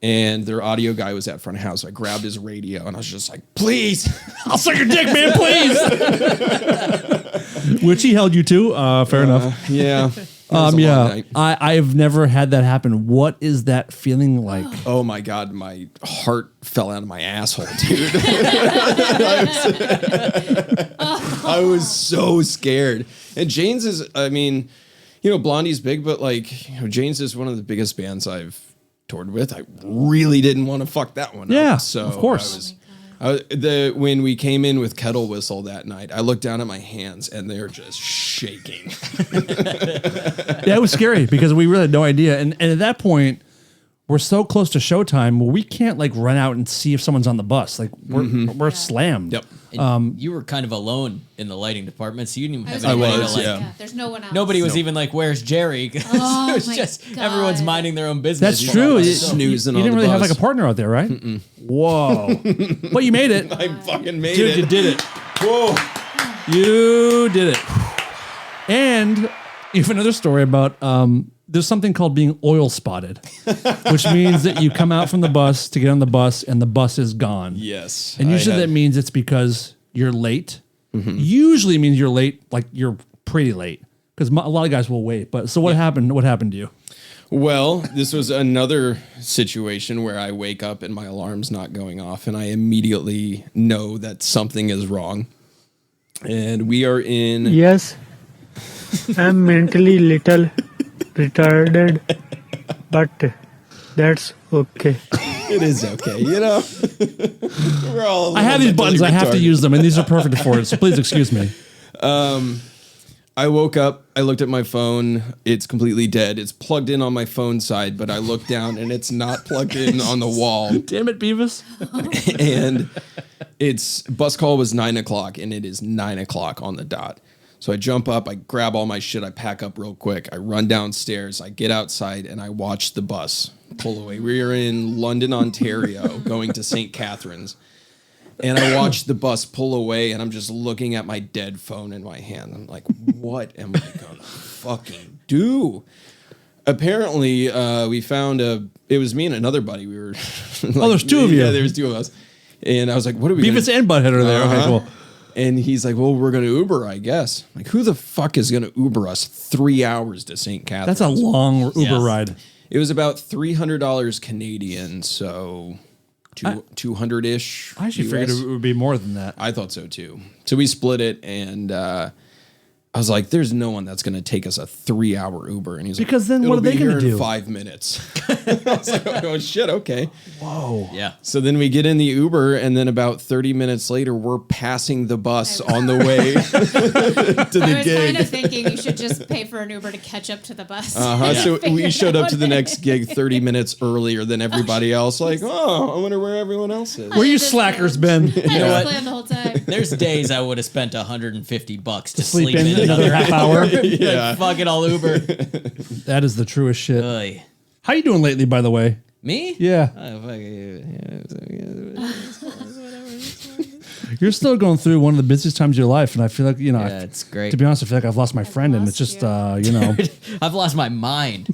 and their audio guy was at front of house. So I grabbed his radio and I was just like, please. I'll suck your dick, man, please. Which he held you to. Fair enough. Yeah. It was a long Yeah. night. I've never had that happen. What is that feeling like? Oh my God, my heart fell out of my asshole, dude. I was so scared. And Jane's is, I mean, you know, Blondie's big, but like, you know, Jane's is one of the biggest bands I've toured with. I really didn't want to fuck that one Yeah, up. So of course. When we came in with Kettle Whistle that night, I looked down at my hands and they're just shaking. Yeah, it was scary because we really had no idea. And at that point, we're so close to showtime where we can't like run out and see if someone's on the bus. Like we're slammed. Yep. And you were kind of alone in the lighting department, so you didn't even have I anybody was, to like. yeah. There's no one else. Nobody was even like, "Where's Jerry?" 'Cause Oh it was my just God. everyone's minding their own business. That's true. Just You snoozing didn't on the really have bus. like a partner out there, right? Whoa. But you made it. I fucking made Dude, it. you did it. Whoa. You did it. And you have another story about there's something called being oil spotted, which means that you come out from the bus to get on the bus and the bus is gone. Yes. And usually that means it's because you're late. Usually means you're late, like you're pretty late, because a lot of guys will wait. But so what happened? What happened to you? Well, this was another situation where I wake up and my alarm's not going off, and I immediately know that something is wrong. And we are in. Yes, I'm mentally little retarded, but that's okay. It is okay, you know. We're all. I have these mentally buttons. I have to retarded. use them, and these are perfect for it. So please excuse me. I woke up, I looked at my phone, it's completely dead. It's plugged in on my phone side, but I look down and it's not plugged in on the wall. Damn it, Beavis. And it's bus call was 9 o'clock and it is 9 o'clock on the dot. So I jump up, I grab all my shit, I pack up real quick, I run downstairs, I get outside and I watch the bus pull away. We are in London, Ontario, going to St. Catharines. And I watched the bus pull away, and I'm just looking at my dead phone in my hand. I'm like, what am I gonna fucking do? Apparently, we found it was me and another buddy. We were like, there's two of you. Yeah, there's two of us. And I was like, what are we Beavis and Butthead are there. Okay, cool. And he's like, well, we're going to Uber, I guess. I'm like, who the fuck is going to Uber us 3 hours to St. Catharines? That's a long Uber ride. It was about $300 Canadian, so 200-ish. I actually figured it would be more than that. I thought so too. So we split it, and I was like, there's no one that's going to take us a 3-hour Uber. And he's like, Because then what are they going to do? 5 minutes. I was like, oh, shit, okay. Whoa. Yeah. So then we get in the Uber, and then about 30 minutes later, we're passing the bus on the way to the I was gig. kind of thinking you should just pay for an Uber to catch up to the bus. So Figure we showed up to the out. next gig 30 minutes earlier than everybody else. Like, oh, I wonder where everyone else is. Where you slackers been? I know was what? playing the whole time. There's days I would have spent $150 to sleep sleep in in another half hour? Yeah. Like, fuck it, all Uber. That is the truest shit. Oy. How you doing lately, by the way? Me? Yeah. Oh, fuck it. You're still going through one of the busiest times of your life, and I feel like, you know, Yeah, it's great. to be honest, I feel like I've lost my friend, and lost it's just, you. you know, I've lost my mind.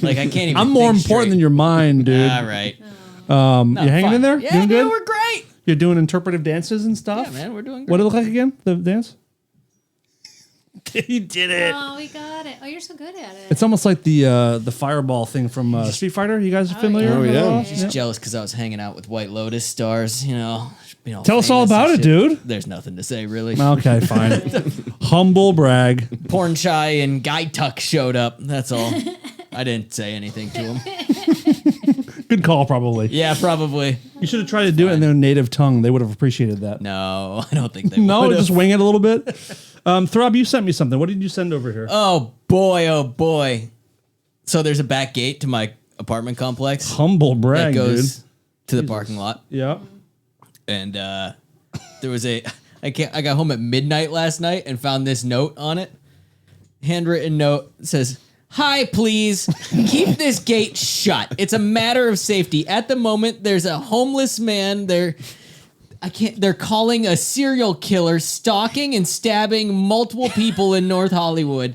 Like, I can't even I'm more think important than straight. your mind, dude. All right. You hanging Fine. in there? Yeah, Doing dude, good? we're great. You're doing interpretive dances and stuff? Yeah, man, we're doing great. What did it look like again, the dance? You did it. Oh, we got it. Oh, you're so good at it. It's almost like the fireball thing from Street Fighter. You guys familiar? Oh, at yeah. all? Just jealous because I was hanging out with White Lotus stars, you know. Tell us all famous and about it, shit. dude. There's nothing to say, really. Okay, fine. Humble brag. Porn Shy and Guy Tuck showed up. That's all. I didn't say anything to him. Good call, probably. Yeah, probably. You should have tried to do it in their native tongue. They would have appreciated that. No, I don't think they No, would've. just wing it a little bit. Throb, you sent me something. What did you send over here? Oh, boy, oh, boy. So there's a back gate to my apartment complex Humble that brag, goes dude. to the parking lot. Yeah. And there was I got home at midnight last night and found this note on it. Handwritten note. It says, "Hi, please keep this gate shut. It's a matter of safety. At the moment, there's a homeless man there. They're calling a serial killer stalking and stabbing multiple people in North Hollywood.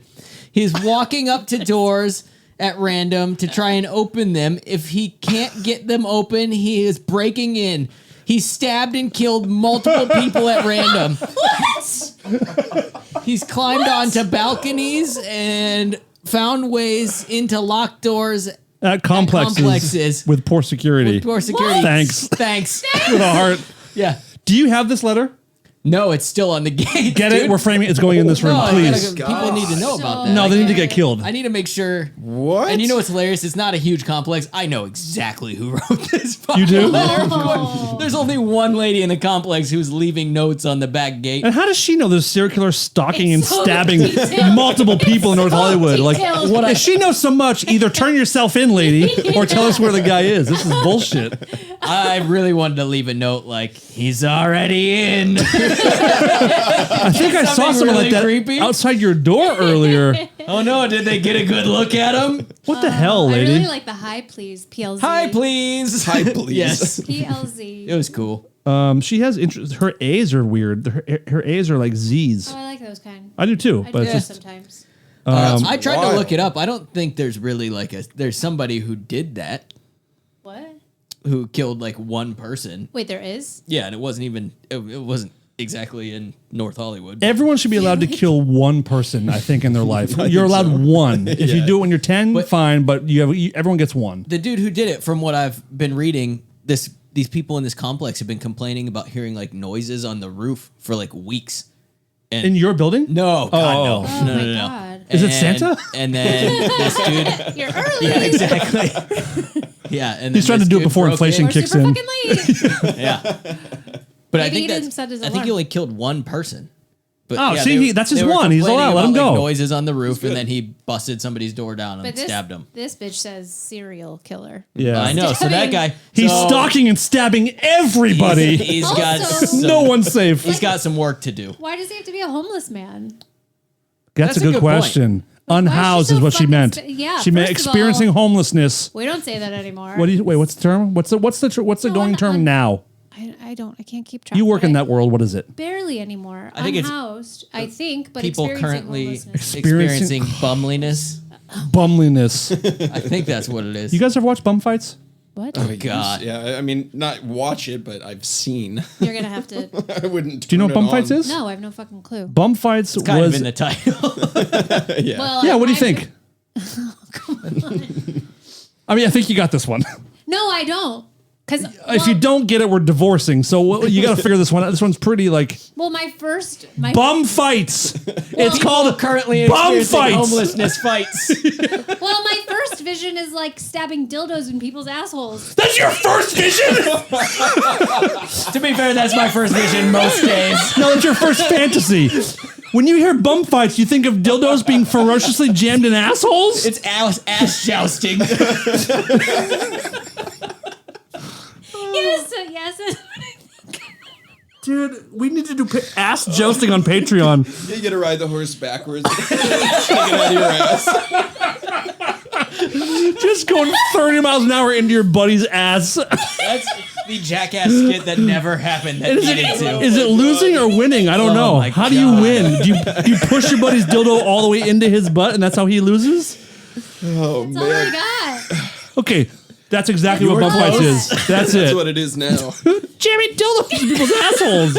He's walking up to doors at random to try and open them. If he can't get them open, he is breaking in. He stabbed and killed multiple people at random. He's climbed onto balconies and found ways into locked doors At complexes, with poor security. with poor security. Thanks. Thanks. With a heart. Yeah. Do you have this letter? No, it's still on the gate. Get dude. it? We're framing it. It's going in this room, No, please. people need to know about that. No, they need to Okay. get killed. I need to make sure. What? And you know what's hilarious? It's not a huge complex. I know exactly who wrote this. You do? letter. Oh. There's only one lady in the complex who's leaving notes on the back gate. And how does she know there's serial killer stalking It's and so stabbing detailed. multiple people in North so Hollywood? Like, detailed. if she knows so much, either turn yourself in, lady, or tell us where the guy is. This is bullshit. I really wanted to leave a note like, he's already in. I think I saw Something someone really like that creepy. outside your door earlier. Oh no, did they get a good look at him? What the hell, I lady? really like the hi, please, PLZ. Hi, please. Hi, please. Yes. PLZ. It was cool. She has interest. Her A's are weird. Her A's are like Z's. Oh, I like those kind. I do too, I but do it's that just sometimes. I tried to wild. look it up. I don't think there's really there's somebody who did that, What? who killed like one person. Wait, there is? Yeah, and it wasn't exactly in North Hollywood. everyone should be allowed to kill one person. I think in their life, you're allowed one. If you do it when you're 10, fine, but everyone gets one. The dude who did it, from what I've been reading, these people in this complex have been complaining about hearing like noises on the roof for like weeks. And In your building? no, God, no, Oh, no, my no, no. God. Is it And- Santa? And then this dude, You're early. yeah, exactly. Yeah, and then He's trying to this do it dude before broke inflation We're kicks super in. fucking late. Yeah, but I Maybe he think didn't set his I think alarm. he only killed one person. But Oh, yeah, see, they- that's his they were one. He's complaining allowed. Let him about, like, go. noises on the roof, and then he busted somebody's door down and But this, stabbed him. this bitch says serial killer. Yeah, I know. So that guy, He's so stalking and stabbing everybody. He's got Also- some, No one's safe. He's got some work to do. Why does he have to be a homeless man? That's a a good good question. Unhoused so is what she fucking meant. yeah, she meant first of experiencing all- homelessness. We don't say that anymore. What do you wait? What's the term? What's the No, going term now? I can't keep track. You work of in it. that world. What is it? Barely anymore. I think it's- Unhoused, I think, but People experiencing currently homelessness. experiencing bumliness. Bumliness. I think that's what it is. You guys ever watch Bumfights? What? Oh, God. Yeah, I mean, not watch it, but I've seen. You're gonna have to. I wouldn't. Do you know what turn it Bumfights on. is? No, I have no fucking clue. Bumfights kind was. of in the title. Yeah. Yeah. What do you I've- think? I mean, I think you got this one. No, I don't. If you don't get it, we're divorcing. So you got to figure this one out. This one's pretty like Well, my Bumfights. It's called currently Bumfights. homelessness fights. well, my first vision is like stabbing dildos in people's assholes. That's your first vision? To be fair, that's my first vision most days. No, that's your first fantasy. When you hear bum fights, you think of dildos being ferociously jammed in assholes? It's ass jousting. Yes. Dude, we need to do ass jousting on Patreon. You get to ride the horse backwards. Take it out of your ass. Just going 30 miles an hour into your buddy's ass. That's the jackass skit that never happened. That needed to. Is it losing or winning? I don't know. my How do you God. win? Do you push your buddy's dildo all the way into his butt and that's how he loses? Oh, That's all I got. Okay, that's exactly what were bum fights close. is. That's it. That's what it is now. Jamming dildos in people's assholes.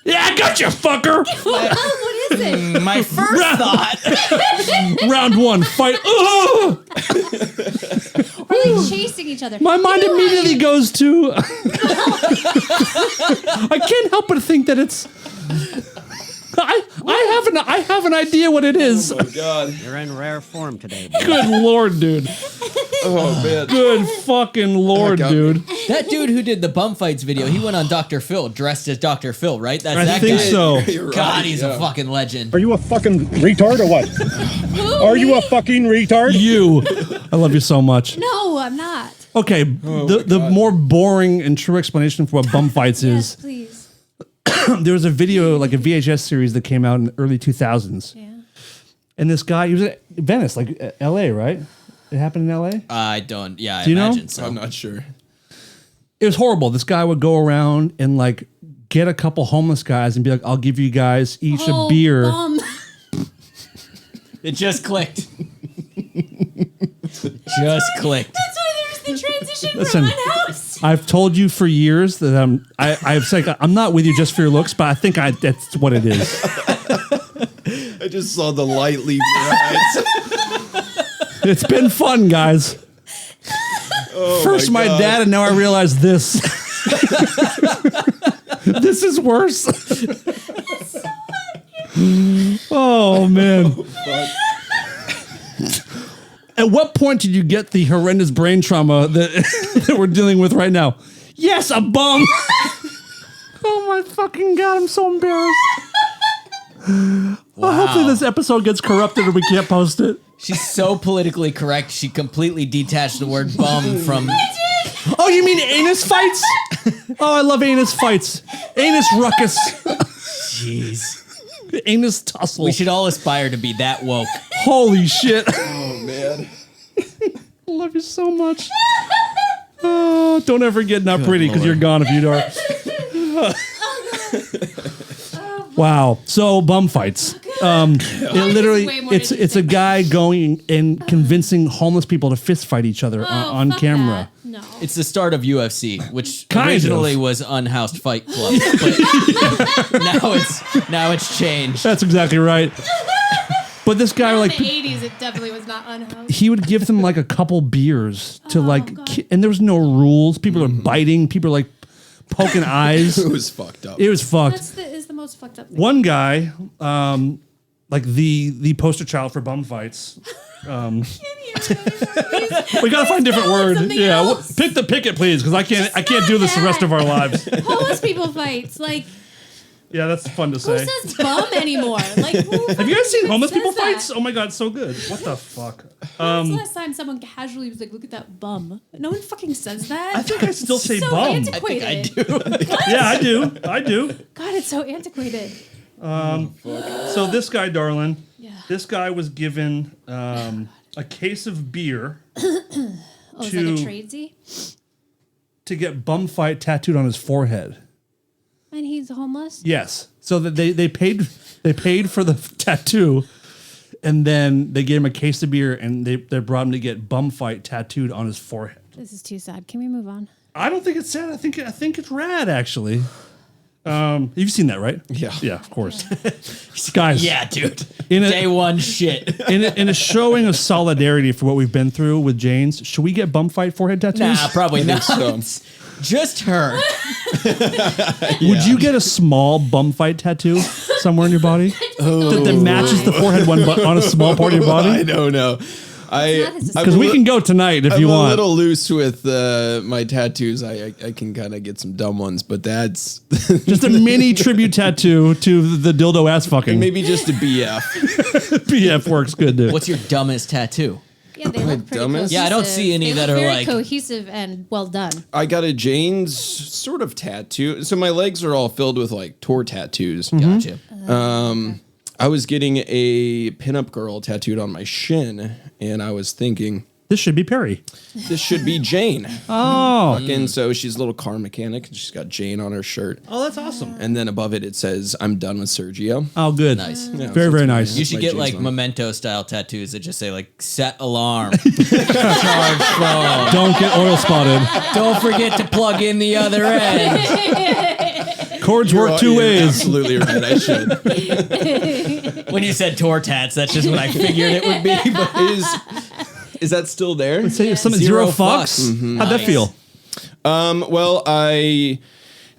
Yeah, I got you, fucker. What is it? My first thought. Round one, fight. Ugh! We're like chasing each other. My mind You know how immediately you- goes to. I can't help but think that it's. I have an idea what it is. Oh, God. You're in rare form today, boy. Good lord, dude. Oh, man. Good fucking lord, got me. dude. That dude who did the Bumfights video, he went on Dr. Phil dressed as Dr. Phil, right? That's I that think guy. so. You're right, God, he's yeah. a fucking legend. Are you a fucking retard or what? Are you a fucking retard? You. I love you so much. No, I'm not. Okay, the more boring and true explanation for what bum fights Yes, is, please. there was a video, like a VHS series that came out in the early 2000s. Yeah. And this guy, he was at Venice, like LA, right? It happened in LA? I don't, yeah, I Do you know? imagine so. I'm not sure. It was horrible. This guy would go around and like get a couple homeless guys and be like, I'll give you guys each a beer. Bum. It just clicked. Just clicked. That's why there's the transition Listen. from unhoused. I've told you for years that I've said I'm not with you just for your looks, but I think that's what it is. I just saw the light leave your eyes. It's been fun, guys. Oh, First my God. dad, and now I realize this. This is worse. Oh man. At what point did you get the horrendous brain trauma that we're dealing with right now? Yes, a bum. Oh my fucking God, I'm so embarrassed. Well, hopefully this episode gets corrupted and we can't post it. She's so politically correct, she completely detached the word bum from... Oh, you mean anus fights? Oh, I love anus fights. Anus ruckus. Jeez. Anus tussle. We should all aspire to be that woke. Holy shit. Oh, man. I love you so much. Oh, don't ever get not pretty because you're gone if you are. Wow. So bum fights. It literally, way more it's a guy going and convincing homeless people to fist fight each other on fuck camera. that. No. It's the start of UFC, which Kind originally of. was Unhoused Fight Club, but now it's changed. That's exactly right. But this guy, In like, the 80s, it definitely was not unhoused. he would give them like a couple beers to like, God. and there was no rules. People are biting. People are like poking eyes. It was fucked up. It was fucked. Is the most fucked up thing. One guy, like the poster child for bum fights. We gotta find different word. something Yeah, else. pick it, please, because I can't do this the rest of our lives. Homeless people fights. Like, Yeah, that's fun to who say. says bum anymore? Like, who Have you guys seen homeless says people that? fights? Oh my god, so good. What the fuck? When's the last time someone casually was like, look at that bum? No one fucking says that. I think I still say so bum. antiquated. I do. Yeah, I do. God, it's so antiquated. So this guy, darling, Yeah. this guy was given a case of beer Oh, it's like a tradesy? to get bum fight tattooed on his forehead. And he's homeless? Yes. So that they paid for the tattoo, and then they gave him a case of beer, and they brought him to get bum fight tattooed on his forehead. This is too sad. Can we move on? I don't think it's sad. I think it's rad actually. You've seen that, right? Yeah. Yeah, of course. Guys. Yeah, dude. In a- Day one shit. In a showing of solidarity for what we've been through with Jane's, should we get Bumfight forehead tattoos? Nah, probably not. so. Just her. Would you get a small Bumfight tattoo somewhere in your body that matches the forehead one, but on a small part of your body? I don't know. Because we can go tonight if you want. I'm a little loose with my tattoos. I can kind of get some dumb ones, but that's just a mini tribute tattoo to the dildo ass fucking. maybe just a BF. BF works good, dude. What's your dumbest tattoo? Yeah, they look pretty dumbest? cohesive. Yeah, I don't see any They that look are very like- cohesive and well done. I got a Jane's sort of tattoo. So my legs are all filled with like tour tattoos. Gotcha. I was getting a pinup girl tattooed on my shin, and I was thinking, This should be Perry. this should be Jane. Oh. And so she's a little car mechanic, and she's got Jane on her shirt. Oh, that's awesome. And then above it, it says, I'm done with Sergio. Oh, good. Nice. Yeah, Very, so very it's nice. You should my get James like Bond. memento style tattoos that just say like set alarm, charge phone. Don't get oil spotted. Don't forget to plug in the other end. Cords work two You're ways. Absolutely right. I should. When you said tour tats, that's just what I figured it would be. But Is that still there? Say something zero fucks. How'd that Nice. feel? Well,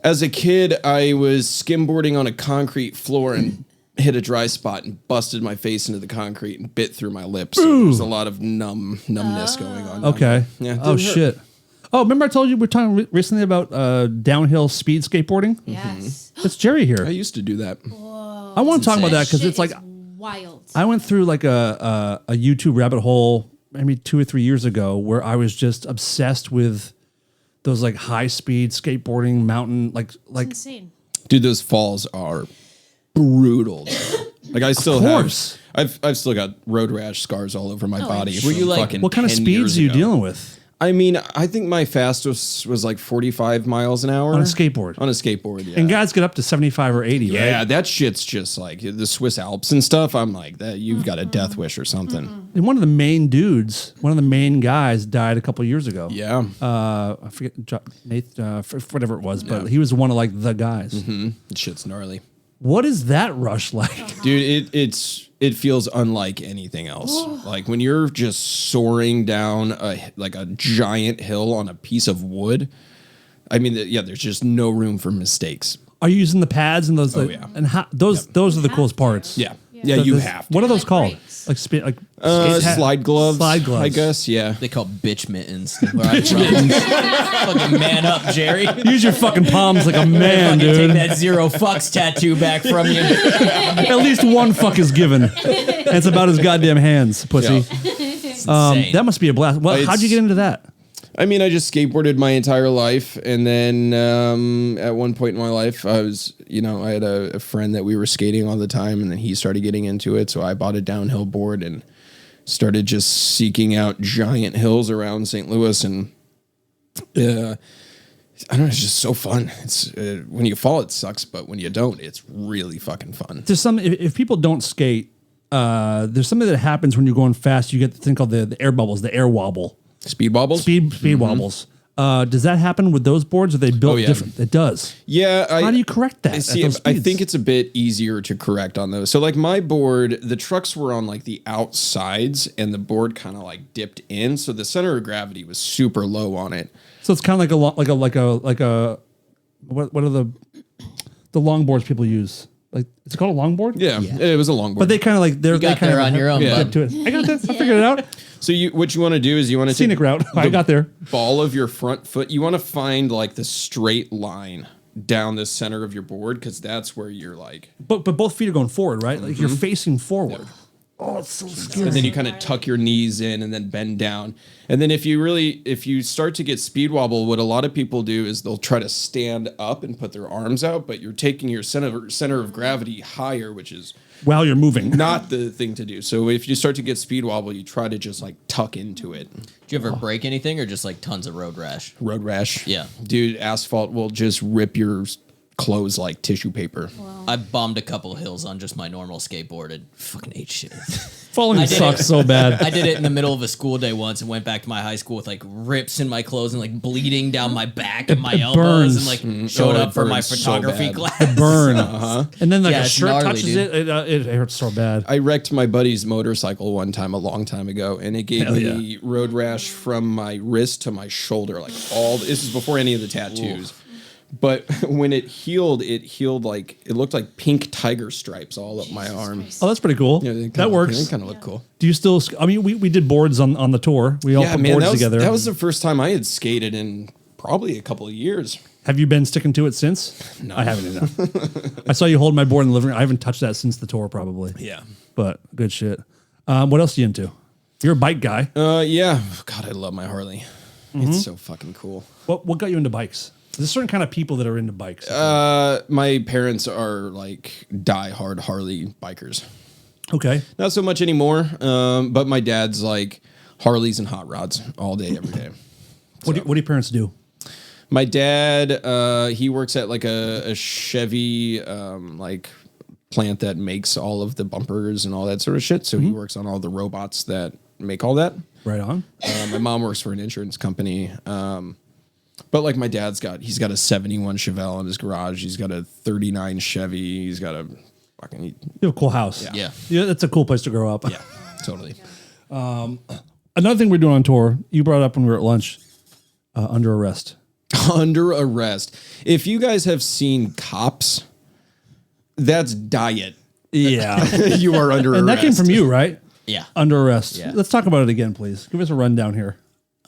as a kid, I was skimboarding on a concrete floor and hit a dry spot and busted my face into the concrete and bit through my lips. So there's a lot of numbness going on. Okay. Yeah. Oh, shit. Oh, remember I told you we were talking recently about downhill speed skateboarding? Yes. It's Jerry I here. used to do that. I want to talk about that because Shit it's like is wild. I went through like a YouTube rabbit hole maybe 2 or 3 years ago where I was just obsessed with those like high speed skateboarding mountain like Insane. Dude, those falls are brutal. Like I still course. I've still got road rash scars all over my body. Were from you like- fucking what kind of 10 speeds years are you ago. dealing with I mean, I think my fastest was like 45 miles an hour on a skateboard? On a skateboard, yeah. And guys get up to 75 or 80, yeah, right? that shit's just like the Swiss Alps and stuff. I'm like that. You've got a death wish or something. And one of the main guys died a couple years ago. Yeah. I forget Nathan, whatever it was, but he was one of like the guys. Shit's gnarly. What is that rush like? Dude, it feels unlike anything else. Like when you're just soaring down a giant hill on a piece of wood. I mean, there's just no room for mistakes. Are you using the pads and those? Oh, like, yeah. And those are the coolest parts. Yeah, Yeah. you Those- have to. What are those Like called? brakes. Like skate pad- Slide gloves. Slide gloves. I guess. Yeah. they call bitch mittens. Fucking man up, Jerry. Use your fucking palms like a man, Fucking take dude. that zero fucks tattoo back from you. At least one fuck is given. And it's about his goddamn hands, pussy. Insane. That must be a blast. Well, how'd you get into that? I mean, I just skateboarded my entire life, and then at one point in my life, I was, I had a friend that we were skating all the time, and then he started getting into it, so I bought a downhill board and started just seeking out giant hills around St. Louis, and I don't know, it's just so fun. It's when you fall, it sucks, but when you don't, it's really fucking fun. There's some if people don't skate, there's something that happens when you're going fast. You get the thing called the air bubbles, the air wobble. Speed wobbles? Speed wobbles. Does that happen with those boards? Or are they built yeah. different? It does. Yeah. How do you correct that? See, at those I speeds? think it's a bit easier to correct on those. So like my board, the trucks were on like the outsides and the board kind of like dipped in. So the center of gravity was super low on it. so. It's kind of like a what are the longboards people use? Like is it called a longboard? Yeah. It was a long board. But they kind of like they got kind there of on your own, get bud. to it. I got this. I figured it out. so what you want to do is you want to take Scenic route. I got there. ball of your front foot. You want to find like the straight line down the center of your board because that's where you're like. But both feet are going forward, right? Like you're facing forward. Oh, it's so scary. And then you kind of tuck your knees in and then bend down. And then if you start to get speed wobble, what a lot of people do is they'll try to stand up and put their arms out, but you're taking your center of gravity higher, which is While you're moving. not the thing to do. So if you start to get speed wobble, you try to just like tuck into it. Do you ever break anything or just like tons of road rash? Road rash. Yeah. Dude, asphalt will just rip your close like tissue paper. I bombed a couple hills on just my normal skateboard and fucking ate shit. Falling sucks so bad. I did it in the middle of a school day once and went back to my high school with like rips in my clothes and like bleeding down my back and my elbows burns. and like showed it up for my burns so photography bad. class. Burn. And then like Yeah, a it's shirt gnarly, touches dude. it hurts so bad. I wrecked my buddy's motorcycle one time a long time ago, and it gave me road rash from my wrist to my shoulder. Like this is before any of the tattoos. But when it healed like it looked like pink tiger stripes all up my arm. Oh, that's pretty cool. Yeah, that works. They kind of look cool. Do you still? I mean, we did boards on the tour. We all put boards together. That was the first time I had skated in probably a couple of years. Have you been sticking to it since? No. I haven't either. I saw you hold my board in the living room. I haven't touched that since the tour, probably. Yeah. But good shit. What else are you into? You're a bike guy. Yeah. God, I love my Harley. It's so fucking cool. What got you into bikes? There's certain kind of people that are into bikes. My parents are like die-hard Harley bikers. Okay. Not so much anymore, but my dad's like Harleys and hot rods all day, every day. What do your parents do? My dad, he works at like a Chevy like plant that makes all of the bumpers and all that sort of shit. So he works on all the robots that make all that. Right on. My mom works for an insurance company. But like my dad's he's got a 71 Chevelle in his garage. He's got a 39 Chevy. He's got a fucking. You have a cool house. Yeah. Yeah, that's a cool place to grow up. Yeah, totally. Another thing we're doing on tour, you brought up when we were at lunch, Under Arrest. Under Arrest. If you guys have seen Cops, that's diet. Yeah. You are under arrest. And that came from you, right? Yeah. Under Arrest. Yeah. Let's talk about it again, please. Give us a rundown here.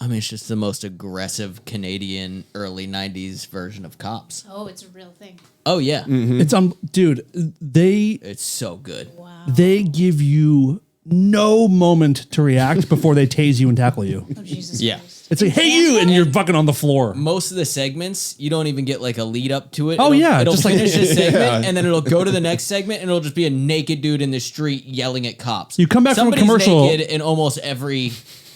I mean, it's just the most aggressive Canadian early 90s version of Cops. Oh, it's a real thing. Oh, yeah. It's dude, It's so good. Wow. they give you no moment to react before they tase you and tackle you. Oh, Jesus Yeah. Christ. It's like, hey, you, and you're fucking on the floor. Most of the segments, you don't even get like a lead up to it. Oh, yeah, It'll just like- finish this segment Yeah. and then it'll go to the next segment and it'll just be a naked dude in the street yelling at cops. You come back from a Somebody's commercial- naked in almost every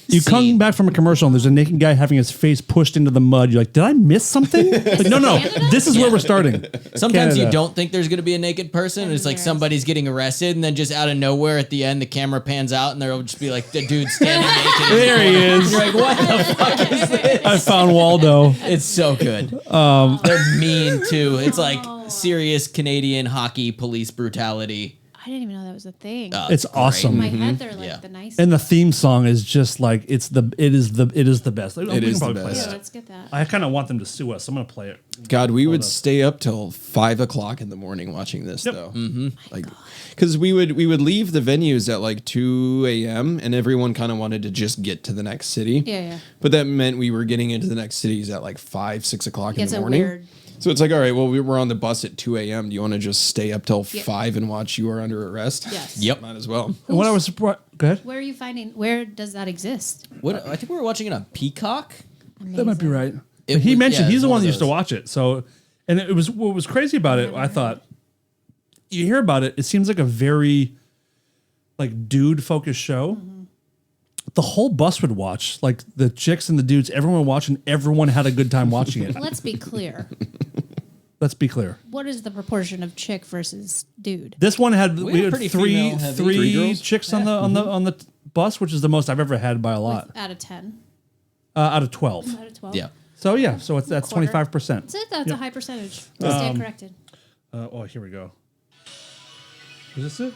You come scene. back from a commercial and there's a naked guy having his face pushed into the mud. You're like, did I miss something? Like, no, this is where we're starting. Sometimes Canada. you don't think there's going to be a naked person. And it's like Embarrassed. somebody's getting arrested, and then just out of nowhere at the end, the camera pans out, and there'll just be like the dude standing naked. in the There he corner. is. You're like, what the fuck is this? I found Waldo. It's so good. They're mean too. It's like serious Canadian hockey police brutality. I didn't even know that was a thing. It's awesome. In my head, they're like Yeah. the nice. And the theme song is just like it is the best. We can is the probably play best. yeah, that. let's get that. I kind of want them to sue us. I'm gonna play it. God, we would stay up till 5 o'clock in the morning watching this though. Like, because we would leave the venues at like 2 a.m. and everyone kind of wanted to just get to the next city. Yeah. But that meant we were getting into the next cities at like 5, 6 o'clock in Gets the a morning. weird. So it's like, all right, well, we were on the bus at 2 a.m. Do you want to just stay up till 5 and watch You Are Under Arrest? Yes. Yep. Might as well. And when I was surprised, go ahead. Where are you finding? Where does that exist? What I think we were watching it on Peacock. That might be right. It But he was- mentioned yeah, he's it's the one one of that used to those. watch it. So, and it was what was crazy about it. I thought you hear about it. It seems like a very like dude focused show. The whole bus would watch, like the chicks and the dudes. Everyone would watch, and everyone had a good time watching it. Let's be clear. Let's be clear. What is the proportion of chick versus dude? This one had we had had pretty three female-heavy. three Three girls? chicks on the bus, which is the most I've ever had by a lot. Out of 10. Out of 12. Out of 12. Yeah. So yeah, so that's Quarter. 25%. That's it. That's a high percentage. Stand corrected. Oh, here we go. Is this it?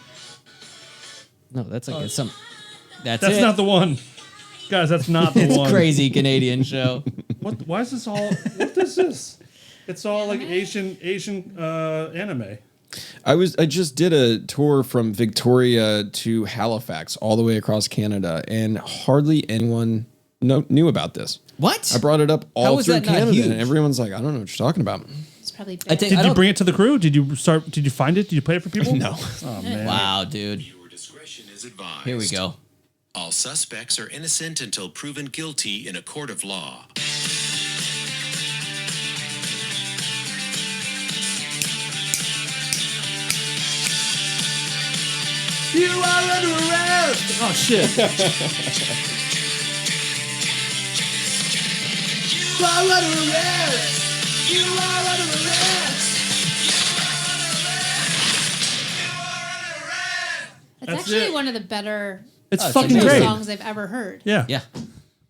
No, that's like some. That's That's it. not the one, guys. That's not the It's one. crazy Canadian show. What? Why is this all? What is this? It's all like Asian anime. I just did a tour from Victoria to Halifax all the way across Canada, and hardly anyone knew about this. What? I brought it up How all was through that not Canada, huge? and everyone's like, I don't know what you're talking about. It's probably I bad. think- Did I you don't- bring it to the crew? Did you find it? Did you play it for people? No. Oh man. Wow, dude. Viewer discretion is advised. Here we go. All suspects are innocent until proven guilty in a court of law. You are under arrest. Oh shit. You are under arrest. You are under arrest. It's actually one of the better It's fucking great. songs I've ever heard. Yeah. Yeah.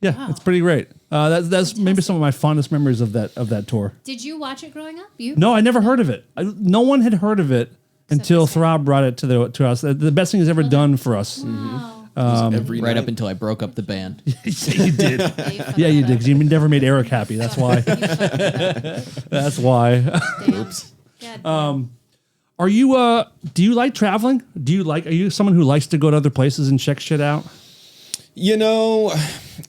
Yeah, Wow. it's pretty great. That's maybe some of my fondest memories of that tour. Did you watch it growing up? You? No, I never heard of it. No one had heard of it until Throb brought it to us. The best thing he's ever done for us. Wow. Right up until I broke up the band. Yeah, you did. Yeah, you did. 'Cause you never made Eric happy. That's why. That's why. Oops. Are you? Do you like traveling? Are you someone who likes to go to other places and check shit out? You know,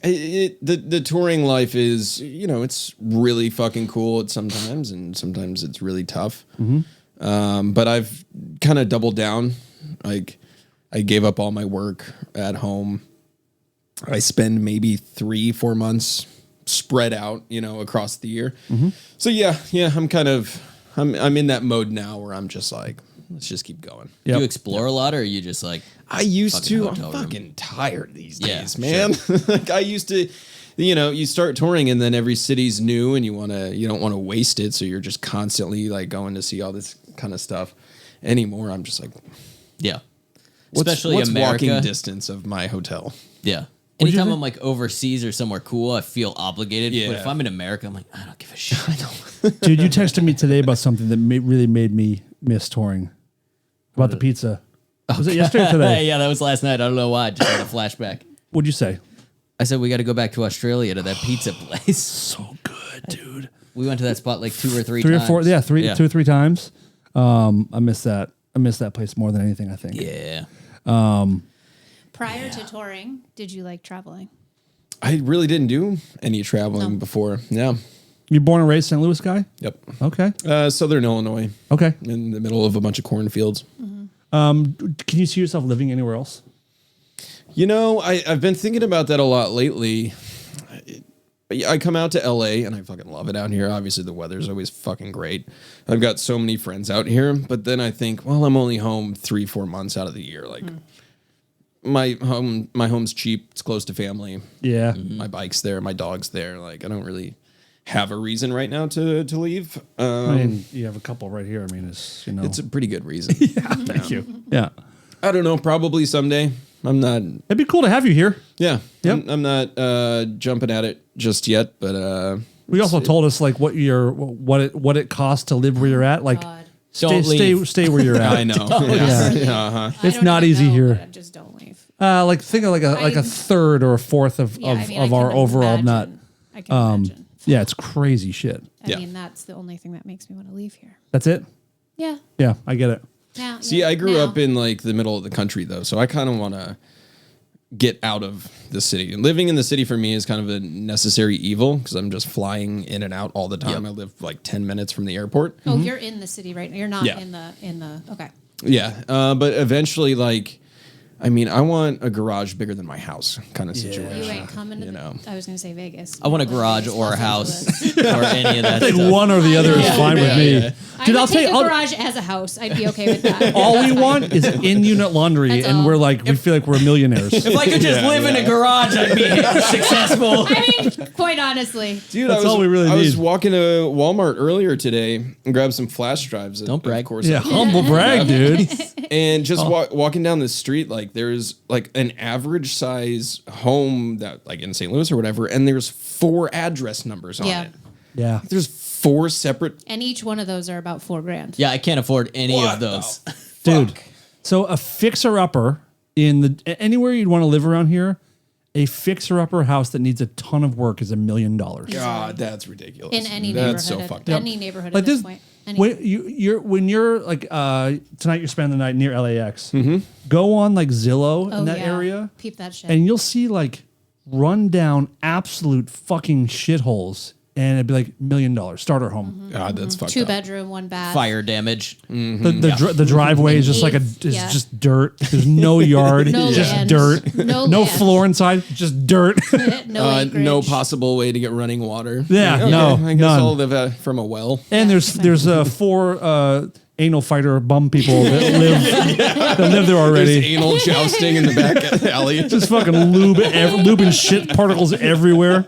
the touring life is, it's really fucking cool sometimes, and sometimes it's really tough. But I've kind of doubled down. Like, I gave up all my work at home. I spend maybe 3-4 months spread out, across the year. So yeah, I'm in that mode now where I'm just like, let's just keep going. Do you explore a lot, or are you just like? I used to. I'm hotel room? fucking tired these Yeah, days, man. Like I used to, you start touring and then every city's new and you don't want to waste it, so you're just constantly like going to see all this kind of stuff. Anymore, I'm just like, Yeah. especially Especially America. walking distance of my hotel. Yeah. Anytime I'm like overseas or somewhere cool, I feel obligated. Yeah. But if I'm in America, I'm like, I don't give a shit. I don't. Dude, you texted me today about something that really made me miss touring. About the pizza. Was it yesterday or today? Yeah, that was last night. I don't know why. I just had a flashback. What'd you say? I said we got to go back to Australia to that pizza place. So good, dude. We went to that spot like 2 or 3 Three times. or four, yeah, 2 or 3 times. I miss that. I miss that place more than anything, I think. Yeah. Prior to touring, did you like traveling? I really didn't do any traveling before. Yeah. You born and raised St. Louis guy? Yep. Okay. Southern Illinois. Okay. In the middle of a bunch of cornfields. Can you see yourself living anywhere else? I've been thinking about that a lot lately. I come out to LA and I fucking love it out here. Obviously, the weather's always fucking great. I've got so many friends out here, but then I think, well, I'm only home 3-4 months out of the year. Like, my home's cheap. It's close to family. Yeah. My bike's there. My dog's there. Like, I don't really have a reason right now to leave. I mean, you have a couple right here. I mean, it's a pretty good reason. Thank you. Yeah. I don't know. Probably someday. I'm not. It'd be cool to have you here. Yeah. Yep. I'm not jumping at it just yet, but We also told us like what it costs to live where you're at. Like, Don't leave. stay where you're at. I know. Yeah. It's not easy here. Just don't leave. Like think of like a third or a fourth of our overall nut. I can imagine. Yeah, it's crazy shit. I mean, that's the only thing that makes me want to leave here. That's it. Yeah. Yeah, I get it. Now, See, I grew up in like the middle of the country though, so I kind of want to get out of the city. And living in the city for me is kind of a necessary evil because I'm just flying in and out all the time. I live like 10 minutes from the airport. Oh, you're in the city right now. You're not Yeah. in the. Okay. Yeah, but eventually, like, I mean, I want a garage bigger than my house kind of situation. You ain't coming to you know. I was going to say Vegas. I want a garage or a house or any of that I think stuff. one or the other is fine with me. Dude, I'll I'll tell take you, a garage as a house. I'd be okay with that. all we want is in-unit laundry, That's and all. we're like, we feel like we're millionaires. If I could just live in a garage, I'd be successful. I mean, quite honestly. Dude, That's all we really I was need. walking to Walmart earlier today and grabbed some flash drives. Don't brag. Of course, Yeah, humble brag, dude. And just walking down the street, like there's like an average size home that like in St. Louis or whatever, and there's 4 address numbers on Yeah. it. Yeah. There's 4 separate. And each one of those are about $4,000. Yeah, I can't afford any of those. Dude. So a fixer-upper anywhere you'd want to live around here, a fixer-upper house that needs a ton of work is $1 million. God, that's ridiculous. In any that's neighborhood. so fucked up. Any neighborhood Like at this this, point. when you're like tonight you're spending the night near LAX. Go on like Zillow in that area, Peep that shit. and you'll see like run down absolute fucking shitholes, and it'd be like $1 million starter home. God, that's fucked 2 up. bedroom, 1 bath. Fire damage. The driveway is just like just dirt. There's no yard, No just land. dirt. No No land. floor inside, just dirt. No acreage. No possible way to get running water. Yeah, Okay, no, I guess none. I'll live from a well. And there's 4 anal fighter bum people that live there already. There's anal jousting in the back alley. Just fucking lube and shit particles everywhere.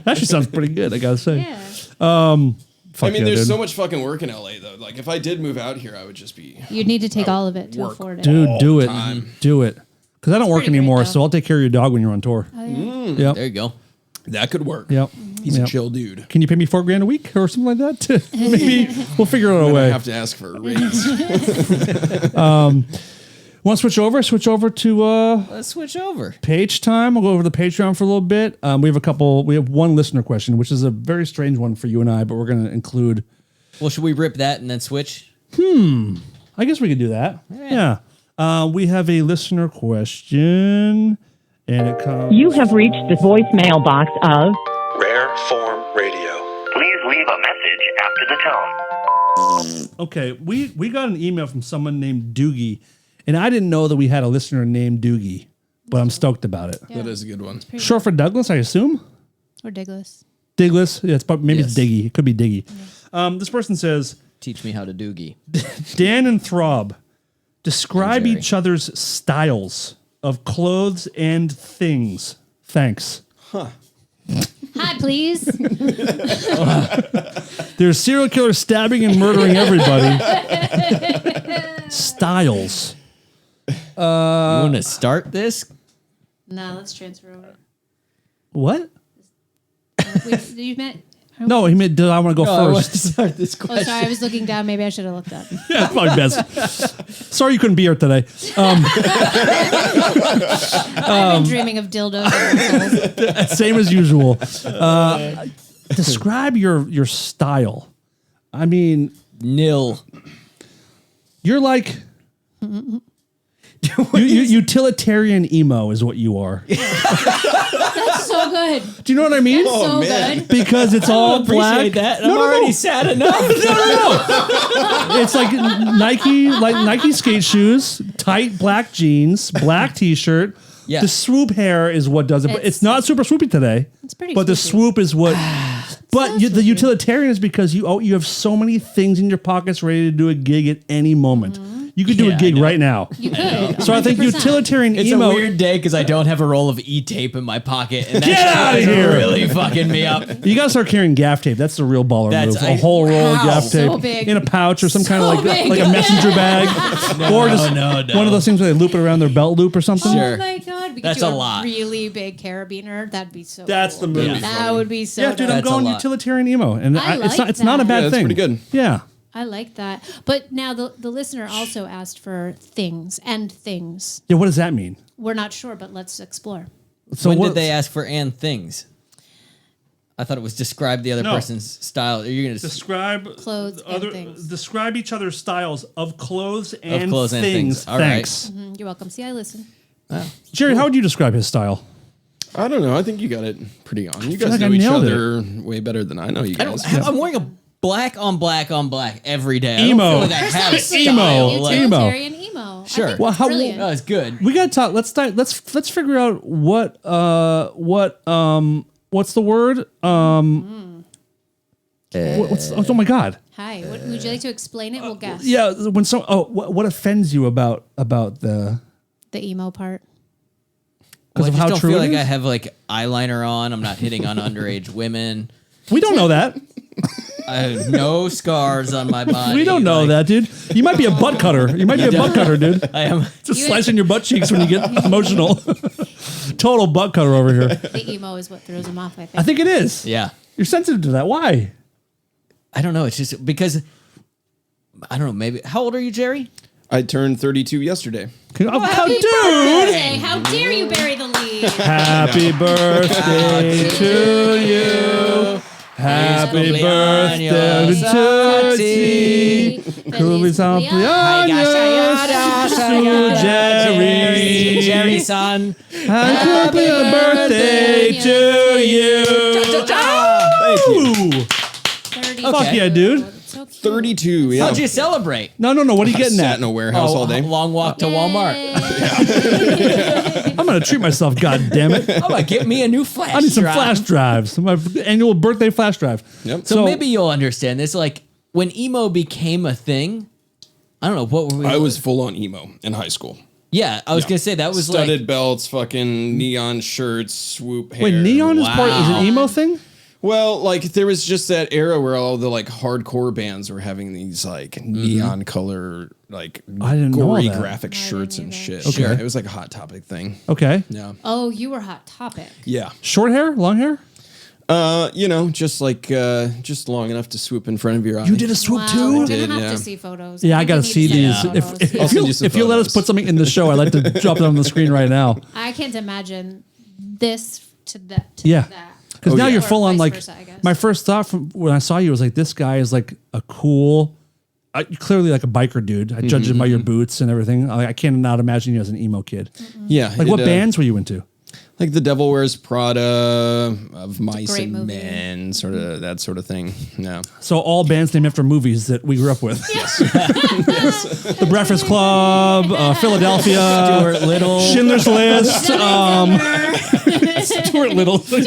Actually sounds pretty good, I gotta say. Yeah. Fuck I mean, yeah, there's dude. so much fucking work in LA though. Like if I did move out here, I would just be. You'd need to take all of it to work afford it. Dude, do it. time. Do it. Because I don't work pretty great, anymore, though. so I'll take care of your dog when you're on tour. Oh, yeah. Yep. There you go. That could work. Yep. He's Yep. a chill dude. Can you pay me $4,000 a week or something like that? Maybe we'll figure out a I way. have to ask for a raise. Want to switch over? Switch over to Let's switch over. page time. We'll go over the Patreon for a little bit. We have one listener question, which is a very strange one for you and I, but we're going to include. Well, should we rip that and then switch? I guess we could do that. Yeah. We have a listener question, and it comes. You have reached the voicemail box of Rare Form Radio. Please leave a message after the tone. Okay, we got an email from someone named Doogie, and I didn't know that we had a listener named Doogie, but I'm stoked about it. Yeah. That is a good one. Short for Douglas, I assume. Or Douglas. Diglas, yeah, maybe Yes. it's Diggy. It could be Diggy. This person says, Teach me how to doogie. Dan and Throb, describe Jerry. each other's styles of clothes and things. Thanks. Hi, please. There's serial killer stabbing and murdering everybody. Styles. You want to start this? No, let's transfer over. What? Wait, you met? No, he meant, did I want to go I want to first? start this Oh, question. sorry, I was looking down. Maybe I should have looked up. Yeah, probably best. Sorry you couldn't be here today. I've been dreaming of dildos. Same as usual. Describe your style. I mean, Nil. you're like utilitarian emo is what you are. That's so good. Do you know what I mean? So good. Because it's all black. Appreciate that. No, I'm no, already no. sad enough. It's like Nike skate shoes, tight black jeans, black t-shirt. Yeah. The swoop hair is what does it. But it's not super swoopy today. It's pretty But the swoopy. swoop is what. But so the swoopy. utilitarian is because you have so many things in your pockets ready to do a gig at any moment. You could do Yeah, a I gig know. right now. You could. So I think 100%. utilitarian It's emo. a weird day because I don't have a roll of E-tape in my pocket, and Get that's outta here. really fucking me up. You gotta start carrying gaff tape. That's the real baller That's- move. A whole roll of Wow. gaff tape So big. in a pouch or some kind of So big. like a messenger bag, or just no. one of those things where they loop it around their belt loop or something. Sure. Oh my god, we could That's do a lot. really big carabiner. That'd be so. That's cool. the move. Yeah. That would be so. Yeah, dude, I'm That's a going lot. utilitarian emo, and I it's like not a that. bad Yeah, that's thing. pretty good. Yeah. I like that. But now the listener also asked for things and things. Yeah. What does that mean? We're not sure, but let's explore. So When what, did they ask for and things? I thought it was describe the other No. person's style. Are you going to describe Clothes and things. Describe each other's styles of clothes and clothes and things. things. All right. Thanks, You're welcome. See, I listen. Jerry. How would you describe his style? I don't know. I think you got it pretty on. You guys like I know each nailed other way better than I know you guys. I'm wearing a black on black on black every day. I Emo. don't feel like I have Precisely. style. Emo. Like- Utilitarian emo. Sure. I think Well, that's how- brilliant. Oh, it's good. We gotta talk. Let's figure out what's the word? Oh my god. Hi. Would you like to explain it? We'll guess. Yeah. When what offends you about the The emo part. because I of just how don't true feel it like is? I have like eyeliner on. I'm not hitting on underage women. We don't know that. I have no scars on my body. We don't know like, that, dude. You might be a butt cutter. You might be a butt cutter, dude. I am. Just slicing your butt cheeks when you get emotional. Total butt cutter over here. The emo is what throws them off, I think. I think it is. Yeah. You're sensitive to that. Why? I don't know. It's just because I don't know. Maybe. How old are you, Jerry? I turned 32 yesterday. Happy dude! birthday. How dare you bury the lead? Happy birthday to you. Happy birthday to you. Feliz cumpleaños to Jerry. Jerry's son. Happy birthday to you. Thank you. 30. Fuck yeah, dude. So cute. 32. Yeah. How'd you celebrate? No. What are you getting Sat at? in a warehouse all day. Long walk to Walmart. I'm gonna treat myself. God damn it! Oh, get me a new flash. I need some drive. flash drives. My annual birthday flash drive. Yep. So maybe you'll understand this. Like when emo became a thing, I don't know what were we. I was full on emo in high school. Yeah, I was gonna say that was Studded like belts, fucking neon shirts, swoop hair. Wait, neon is part is an Wow. emo thing? Well, like there was just that era where all the like hardcore bands were having these like neon color, like I didn't know gory that. graphic shirts and shit. Okay. Yeah, it was like a Hot Topic thing. Okay. Yeah. Oh, you were Hot Topic. Yeah. Short hair, long hair. You know, just like just long enough to swoop in front of your eye. You did a swoop Wow, too. we're Did, gonna have yeah. to see photos. Yeah, I gotta need see to these. photos, If yeah. you some if you let us photos. put something in the show, I'd like to drop it on the screen right now. I can't imagine this to that. To Yeah. that. Because now yeah. you're Or full on vice like. versa, I guess. My first thought from when I saw you was like, this guy is like a cool, clearly like a biker dude. I judged him by your boots and everything. I cannot imagine you as an emo kid. Yeah. Like what bands were you into? Like The Devil Wears Prada, Of Mice great and movie. Men, sort of that sort of thing. No. So all bands named after movies that we grew up with. The Breakfast Club, Philadelphia, Stuart Little. Schindler's List, Stuart Little. Dude,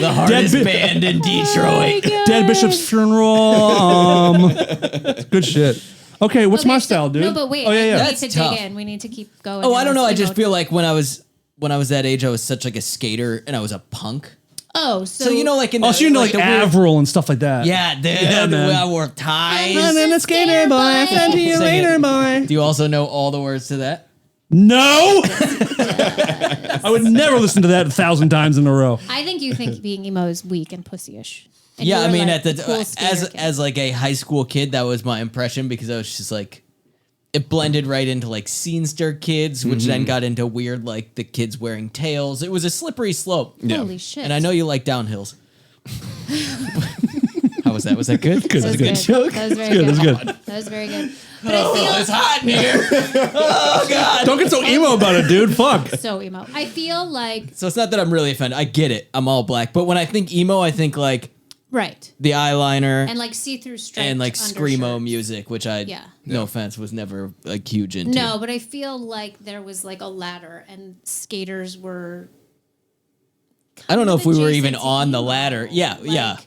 the hardest Bi- band in Detroit. Dead Bishop's Funeral. Good shit. Okay, what's my Okay, style, dude? No, but wait. Oh yeah, We yeah. need That's to tough. dig in. We need to keep going. Oh, in I don't this know. I just emo- feel like when I was that age, I was such like a skater and I was a punk. Oh, So you know, like in Oh, so you know like the weird- Avril and stuff like that. Yeah, dude. Yeah, man. I wore ties. I'm in a skater boy. I'll send to you later, boy. Do you also know all the words to that? No, I would never listen to that 1,000 times in a row. I think you think being emo is weak and pussyish. And Yeah, you I were, mean, like, at the cool skater kid. as like a high school kid, that was my impression because I was just like, it blended right into like scenester kids, which then got into weird like the kids wearing tails. It was a slippery slope. Holy shit! And I know you like downhills. How was that? Was that good? Good. that was Good good. joke. That was very Good. good. That's good. That was very good. But I feel It's hot in here. Oh god. Don't get so emo about it, dude. Fuck. so emo. I feel like So it's not that I'm really offended. I get it. I'm all black, but when I think emo, I think like right the eyeliner and like see-through striped and like screamo undershirts. music, which I Yeah. no offense was never like huge into. No, but I feel like there was like a ladder and skaters were. I don't know if we were adjacent even to on the emo. ladder. Yeah, yeah.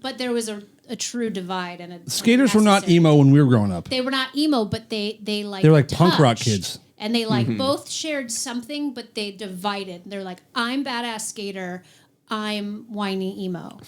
But there was a true divide and a Skaters were not necessary- emo when we were growing up. They were not emo, but they like They were like punk rock touched, kids. and they like both shared something, but they divided. They're like, I'm badass skater, I'm whiny emo.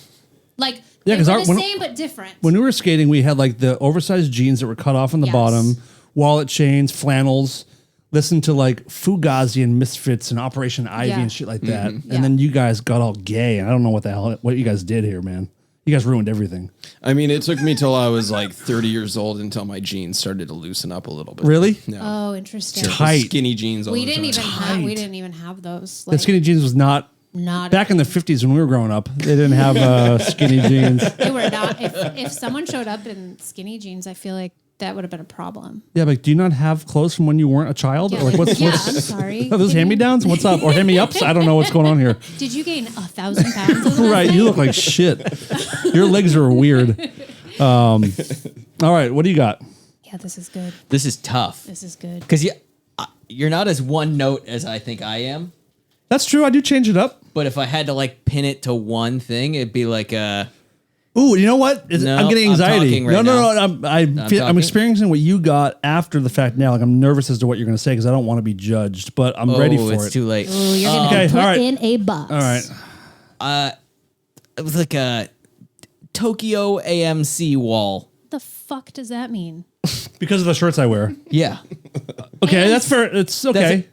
Like Yeah, they 'cause were our- the when- same but different. When we were skating, we had like the oversized jeans that were cut off on the Yes. bottom, wallet chains, flannels. Listen to like Fugazi and Misfits and Operation Ivy Yeah. and shit like that. Yeah. And then you guys got all gay, and I don't know what you guys did here, man. You guys ruined everything. I mean, it took me till I was like 30 years old until my jeans started to loosen up a little bit. Really? No. Oh, interesting. Tight. Skinny jeans all We the didn't time. even have those. The skinny jeans was not Not back in the 50s when we were growing up. They didn't have skinny jeans. They were not. If someone showed up in skinny jeans, I feel like that would have been a problem. Yeah, but do you not have clothes from when you weren't a child? Yeah, Or like what's yeah, what's I'm sorry. Are those hand me downs? What's up? Or hand me ups? I don't know what's going on here. Did you gain 1,000 pounds? over that Right, you night? look like shit. Your legs are weird. All right, what do you got? Yeah, this is good. This is tough This is good. because you're not as one note as I think I am. That's true. I do change it up. But if I had to like pin it to one thing, it'd be like Ooh, you know what? No, I'm getting anxiety. talking right no. now. I'm talking? experiencing what you got after the fact now. Like I'm nervous as to what you're going to say because I don't want to be judged, but I'm ready for it's it. too late. Ooh, you're gonna Okay, put all right. in a box. All right. It was like a Tokyo AMC wall. What the fuck does that mean? Because of the shirts I wear. Yeah, Okay, that's fair. It's okay.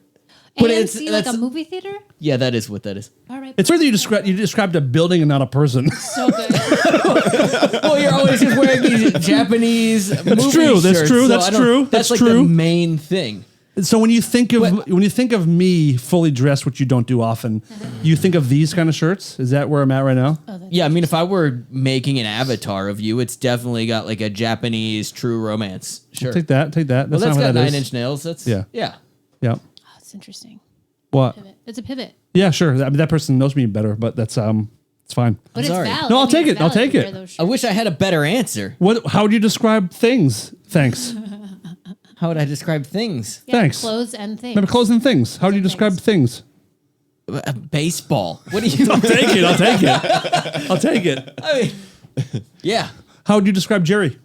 But AMC, like that's- a movie theater? yeah, that is what that is. All right. It's weird that you described a building and not a person. so good. Well, you're always just wearing these Japanese. Movie true, that's shirts, true, so that's I don't- true, That's that's like true. the main thing. So when you think of me fully dressed, which you don't do often, you think of these kind of shirts? Is that where I'm at right now? Yeah, I mean, if I were making an avatar of you, it's definitely got like a Japanese true romance shirt. Take that. Well, That's that's not got what that 9 is. inch nails. That's Yeah. yeah. Yeah. Oh, it's interesting. What? Pivot. It's a pivot. Yeah, sure. I mean, that person knows me better, but that's it's fine. But it's sorry. valid. No, I'll I mean, take it's it. I'll valid take to it. wear those I wish I had a better answer. What? How would you describe things? Thanks. How would I describe things? Yeah, Thanks. Clothes and things. Remember clothes and things. How do you describe things? Baseball. What do you? I'll take it. I'll take it. I'll take it. I mean, yeah. How would you describe Gerry?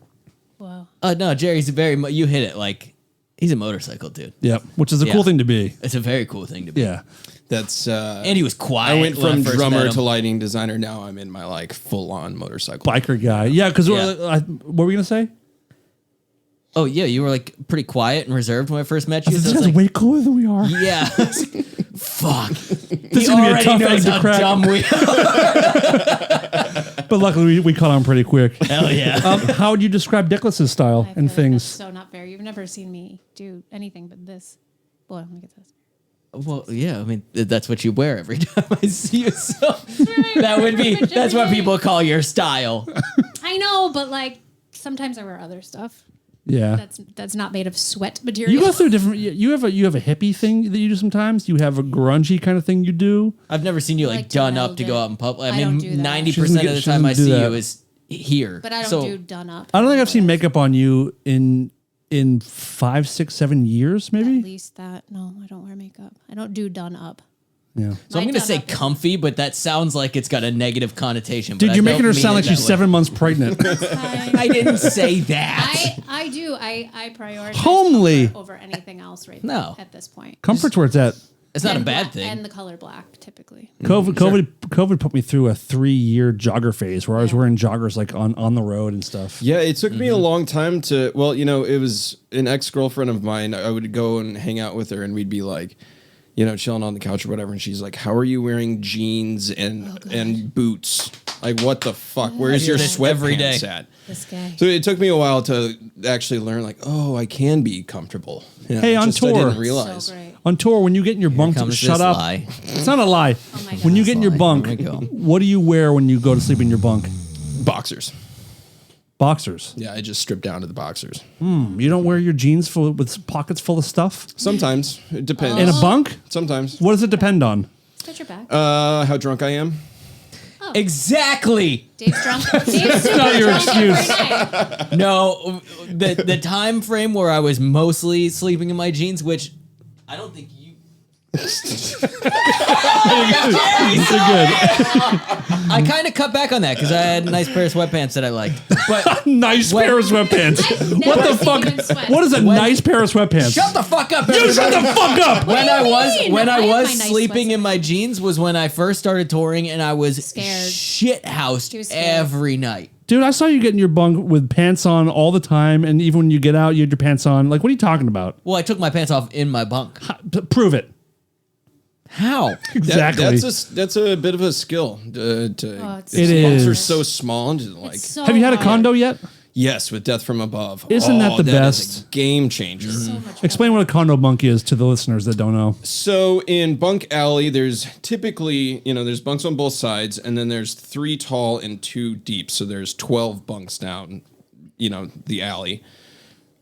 Wow. No, Jerry's you hit it like he's a motorcycle dude. Yeah, which is a Yeah. cool thing to be. It's a very cool thing to be. Yeah. That's And he was quiet. I went when from first met drummer him. to lighting designer. Now I'm in my like full on motorcycle. Biker guy. Yeah, because Yeah. what were we gonna say? Oh yeah, you were like pretty quiet and reserved when I first met you. This So it's guy's like, way cooler than we are. yeah. Fuck. This is He gonna be a already tough egg knows to how crack. dumb we are. But luckily, we caught on pretty quick. Hell yeah. How would you describe Nicholas's style I feel and like things? That's so not fair. You've never seen me do anything but this. Boy, let me get this. Well, yeah, I mean, that's what you wear every time I see you. So that's what people call your style. I know, but like sometimes I wear other stuff. Yeah. That's not made of sweat material. You go through different. You have a hippie thing that you do sometimes. You have a grungy kind of thing you do. I've never seen you like like to done meld up to it. go out in public. I I don't mean, do that. 90% of the time I see you is here. But I don't So- do done up. I don't think I've seen makeup on you in 5, 6, 7 years, maybe. At least that. No, I don't wear makeup. I don't do done up. Yeah. So I'm My going to done say up is- comfy, but that sounds like it's got a negative connotation. Dude, but you're I making her don't sound mean like it she's that way. 7 months pregnant. I didn't say that. I do. I prioritize Homely. comfort over anything else right No. at this point. Comfort's where it's at. It's not a And bad black- thing. And the color black, typically. COVID put me through a 3-year jogger phase where I was wearing joggers like on the road and stuff. Yeah, it took me a long time to. Well, it was an ex-girlfriend of mine. I would go and hang out with her, and we'd be like, chilling on the couch or whatever. And she's like, "How are you wearing jeans and boots? Like, what the fuck? Where's your every day. sweatpants at?" This guy. So it took me a while to actually learn, like, oh, I can be comfortable. Yeah, Hey, on just I tour. didn't realize. So great. On tour, when you get in your bunk, comes shut this up. lie. It's not a lie. Oh my When you God. get in your Lie. bunk, Here we go. what do you wear when you go to sleep in your bunk? Boxers. Boxers. Yeah, I just stripped down to the boxers. You don't wear your jeans with pockets full of stuff Sometimes it depends. in a bunk. Sometimes. What does it depend on? Got your back. How drunk I am. Exactly. Dave's drunk. Dave's super not your drunk every excuse. night. No, the time frame where I was mostly sleeping in my jeans, which I don't think you. You're good. I kind of cut back on that because I had a nice pair of sweatpants that I liked. But Nice When- pair of sweatpants. I've What never the seen fuck? him in sweats. What is a When- nice pair of sweatpants? shut the fuck up, You shut everybody. the fuck up. When do I you was mean? when I I have was my nice sleeping in sweatsuit. my jeans was when I first started touring and I was Scared. shit housed Too scared. every night. Dude, I saw you get in your bunk with pants on all the time, and even when you get out, you had your pants on. Like, what are you talking about? Well, I took my pants off in my bunk. Prove it. How? Exactly. That's a bit of a skill. it's It bunks is. are so small. And just like It's so Have you had a hard. condo yet? yes, with Death from Above. Isn't that the is best? a game changer. So much Explain what a condo bunk is to the listeners that don't know. So in bunk alley, there's typically, there's bunks on both sides, and then there's 3 tall and 2 deep. So there's 12 bunks down, the alley.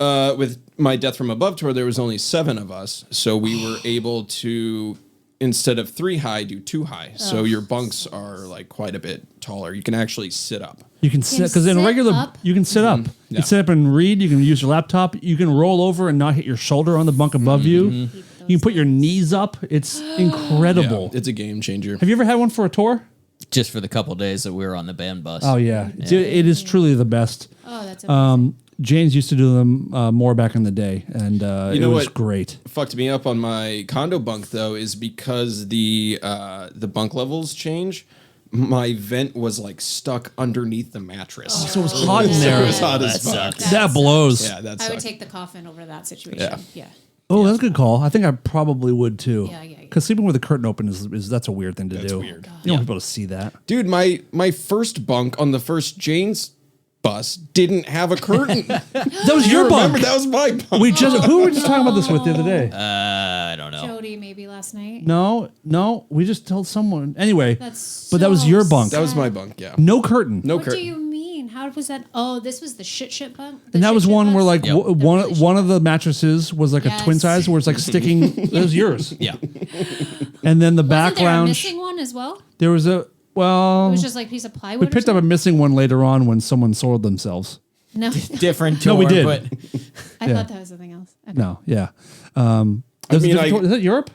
With my Death from Above tour, there was only 7 of us. So we were able to, instead of 3 high, do 2 high. So your bunks are like quite a bit taller. You can actually sit up. You can sit because in a sit regular, up? you can sit up. You Yeah. can sit up and read. You can use your laptop. You can roll over and not hit your shoulder on the bunk above you. You can put your knees up. It's incredible. Yeah, it's a game changer. Have you ever had one for a tour? Just for the couple days that we were on the band bus. Oh yeah, it is truly the best. Oh, that's amazing. James used to do them more back in the day, and it know was what? great. Fucked me up on my condo bunk though is because the bunk levels change. My vent was like stuck underneath the mattress. So it was hot in there. It was hot as that fuck. sucks. That blows. Yeah, that I would sucked. take the coffin over that situation. Yeah. Oh, that's a good call. I think I probably would too. Yeah. Because sleeping with the curtain open is that's a weird thing to do. weird. You don't want people to see that. Dude, my first bunk on the first Jane's bus didn't have a curtain. That was your bunk. Remember, that was my bunk. Who were we just talking about this with the other day? I don't know. Jody, maybe last night. No, we just told someone. Anyway, That's but that was so your bunk. That was my bunk, yeah. No curtain. No What do curtain. you mean? How was that? Oh, this was the shit bunk. And that was one where like Yep. one of the mattresses was like a twin Yes. size where it's like sticking. It was yours. Yeah. And then the Wasn't back there a lounge. missing one as well? There was a It well. was just like a piece of plywood. We or picked up a something? missing one later on when someone soiled themselves. No, Different No, tour, we did. but I Yeah. thought that was something else. Okay. No, yeah. Is that Europe?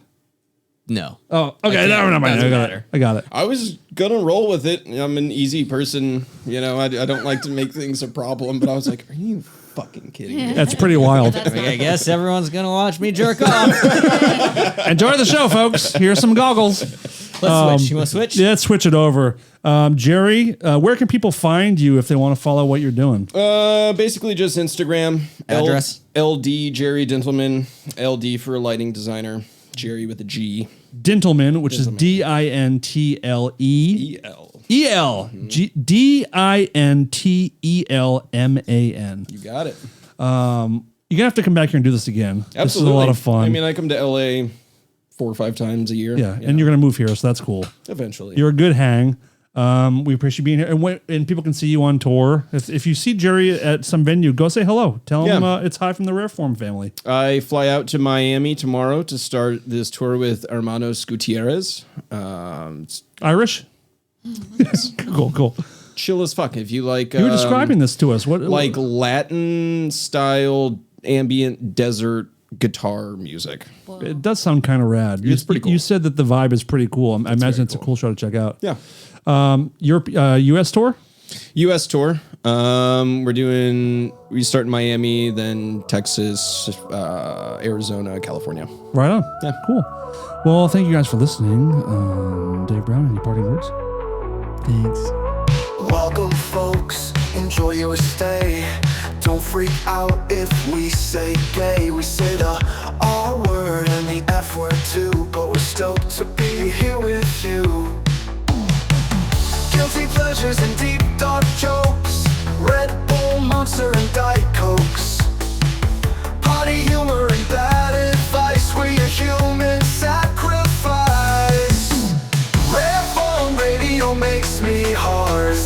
no. Oh, okay. can't- Never mind. I doesn't got matter. it. I got it. I was gonna roll with it. I'm an easy person, I don't like to make things a problem, but I was like, are you fucking kidding me? That's pretty wild. I guess everyone's gonna watch me jerk off. Enjoy the show, folks. Here's some goggles. Let's switch. You want to switch? Yeah, let's switch it over. Jerry, where can people find you if they want to follow what you're doing? Basically just Instagram. Address? LD Gerry Dintelman. LD for lighting designer. Jerry with a G. Dintelman, which is Dintle. E-L. Dintelman. You got it. You're going to have to come back here and do this again. Absolutely. This is a lot of fun. I mean, I come to LA 4 or 5 times a year. Yeah, and you're going to move here, so that's cool. Eventually. You're a good hang. We appreciate you being here. And people can see you on tour. If you see Jerry at some venue, go say hello. Tell him it's hi from the Rare Form family. I fly out to Miami tomorrow to start this tour with Hermanos Gutierrez. Irish? Yes. Cool. Chill as fuck. If you like... You were describing this to us. What like Latin-style ambient desert guitar music. It does sound kind of rad. It's pretty cool. You said that the vibe is pretty cool. I imagine it's a cool show to check out. Yeah. Your U.S. tour? U.S. tour. We start in Miami, then Texas, Arizona, California. Right on. Yeah. Cool. Well, thank you guys for listening. Dave Brown, any parting words? Thanks. Welcome, folks. Enjoy your stay. Don't freak out if we say gay. We say the R word and the F word too, but we're stoked to be here with you. Guilty pleasures and deep dark jokes, Red Bull, Monster and Diet Cokes, party humor and bad advice. We're your human sacrifice. Rare Form Radio makes me hard.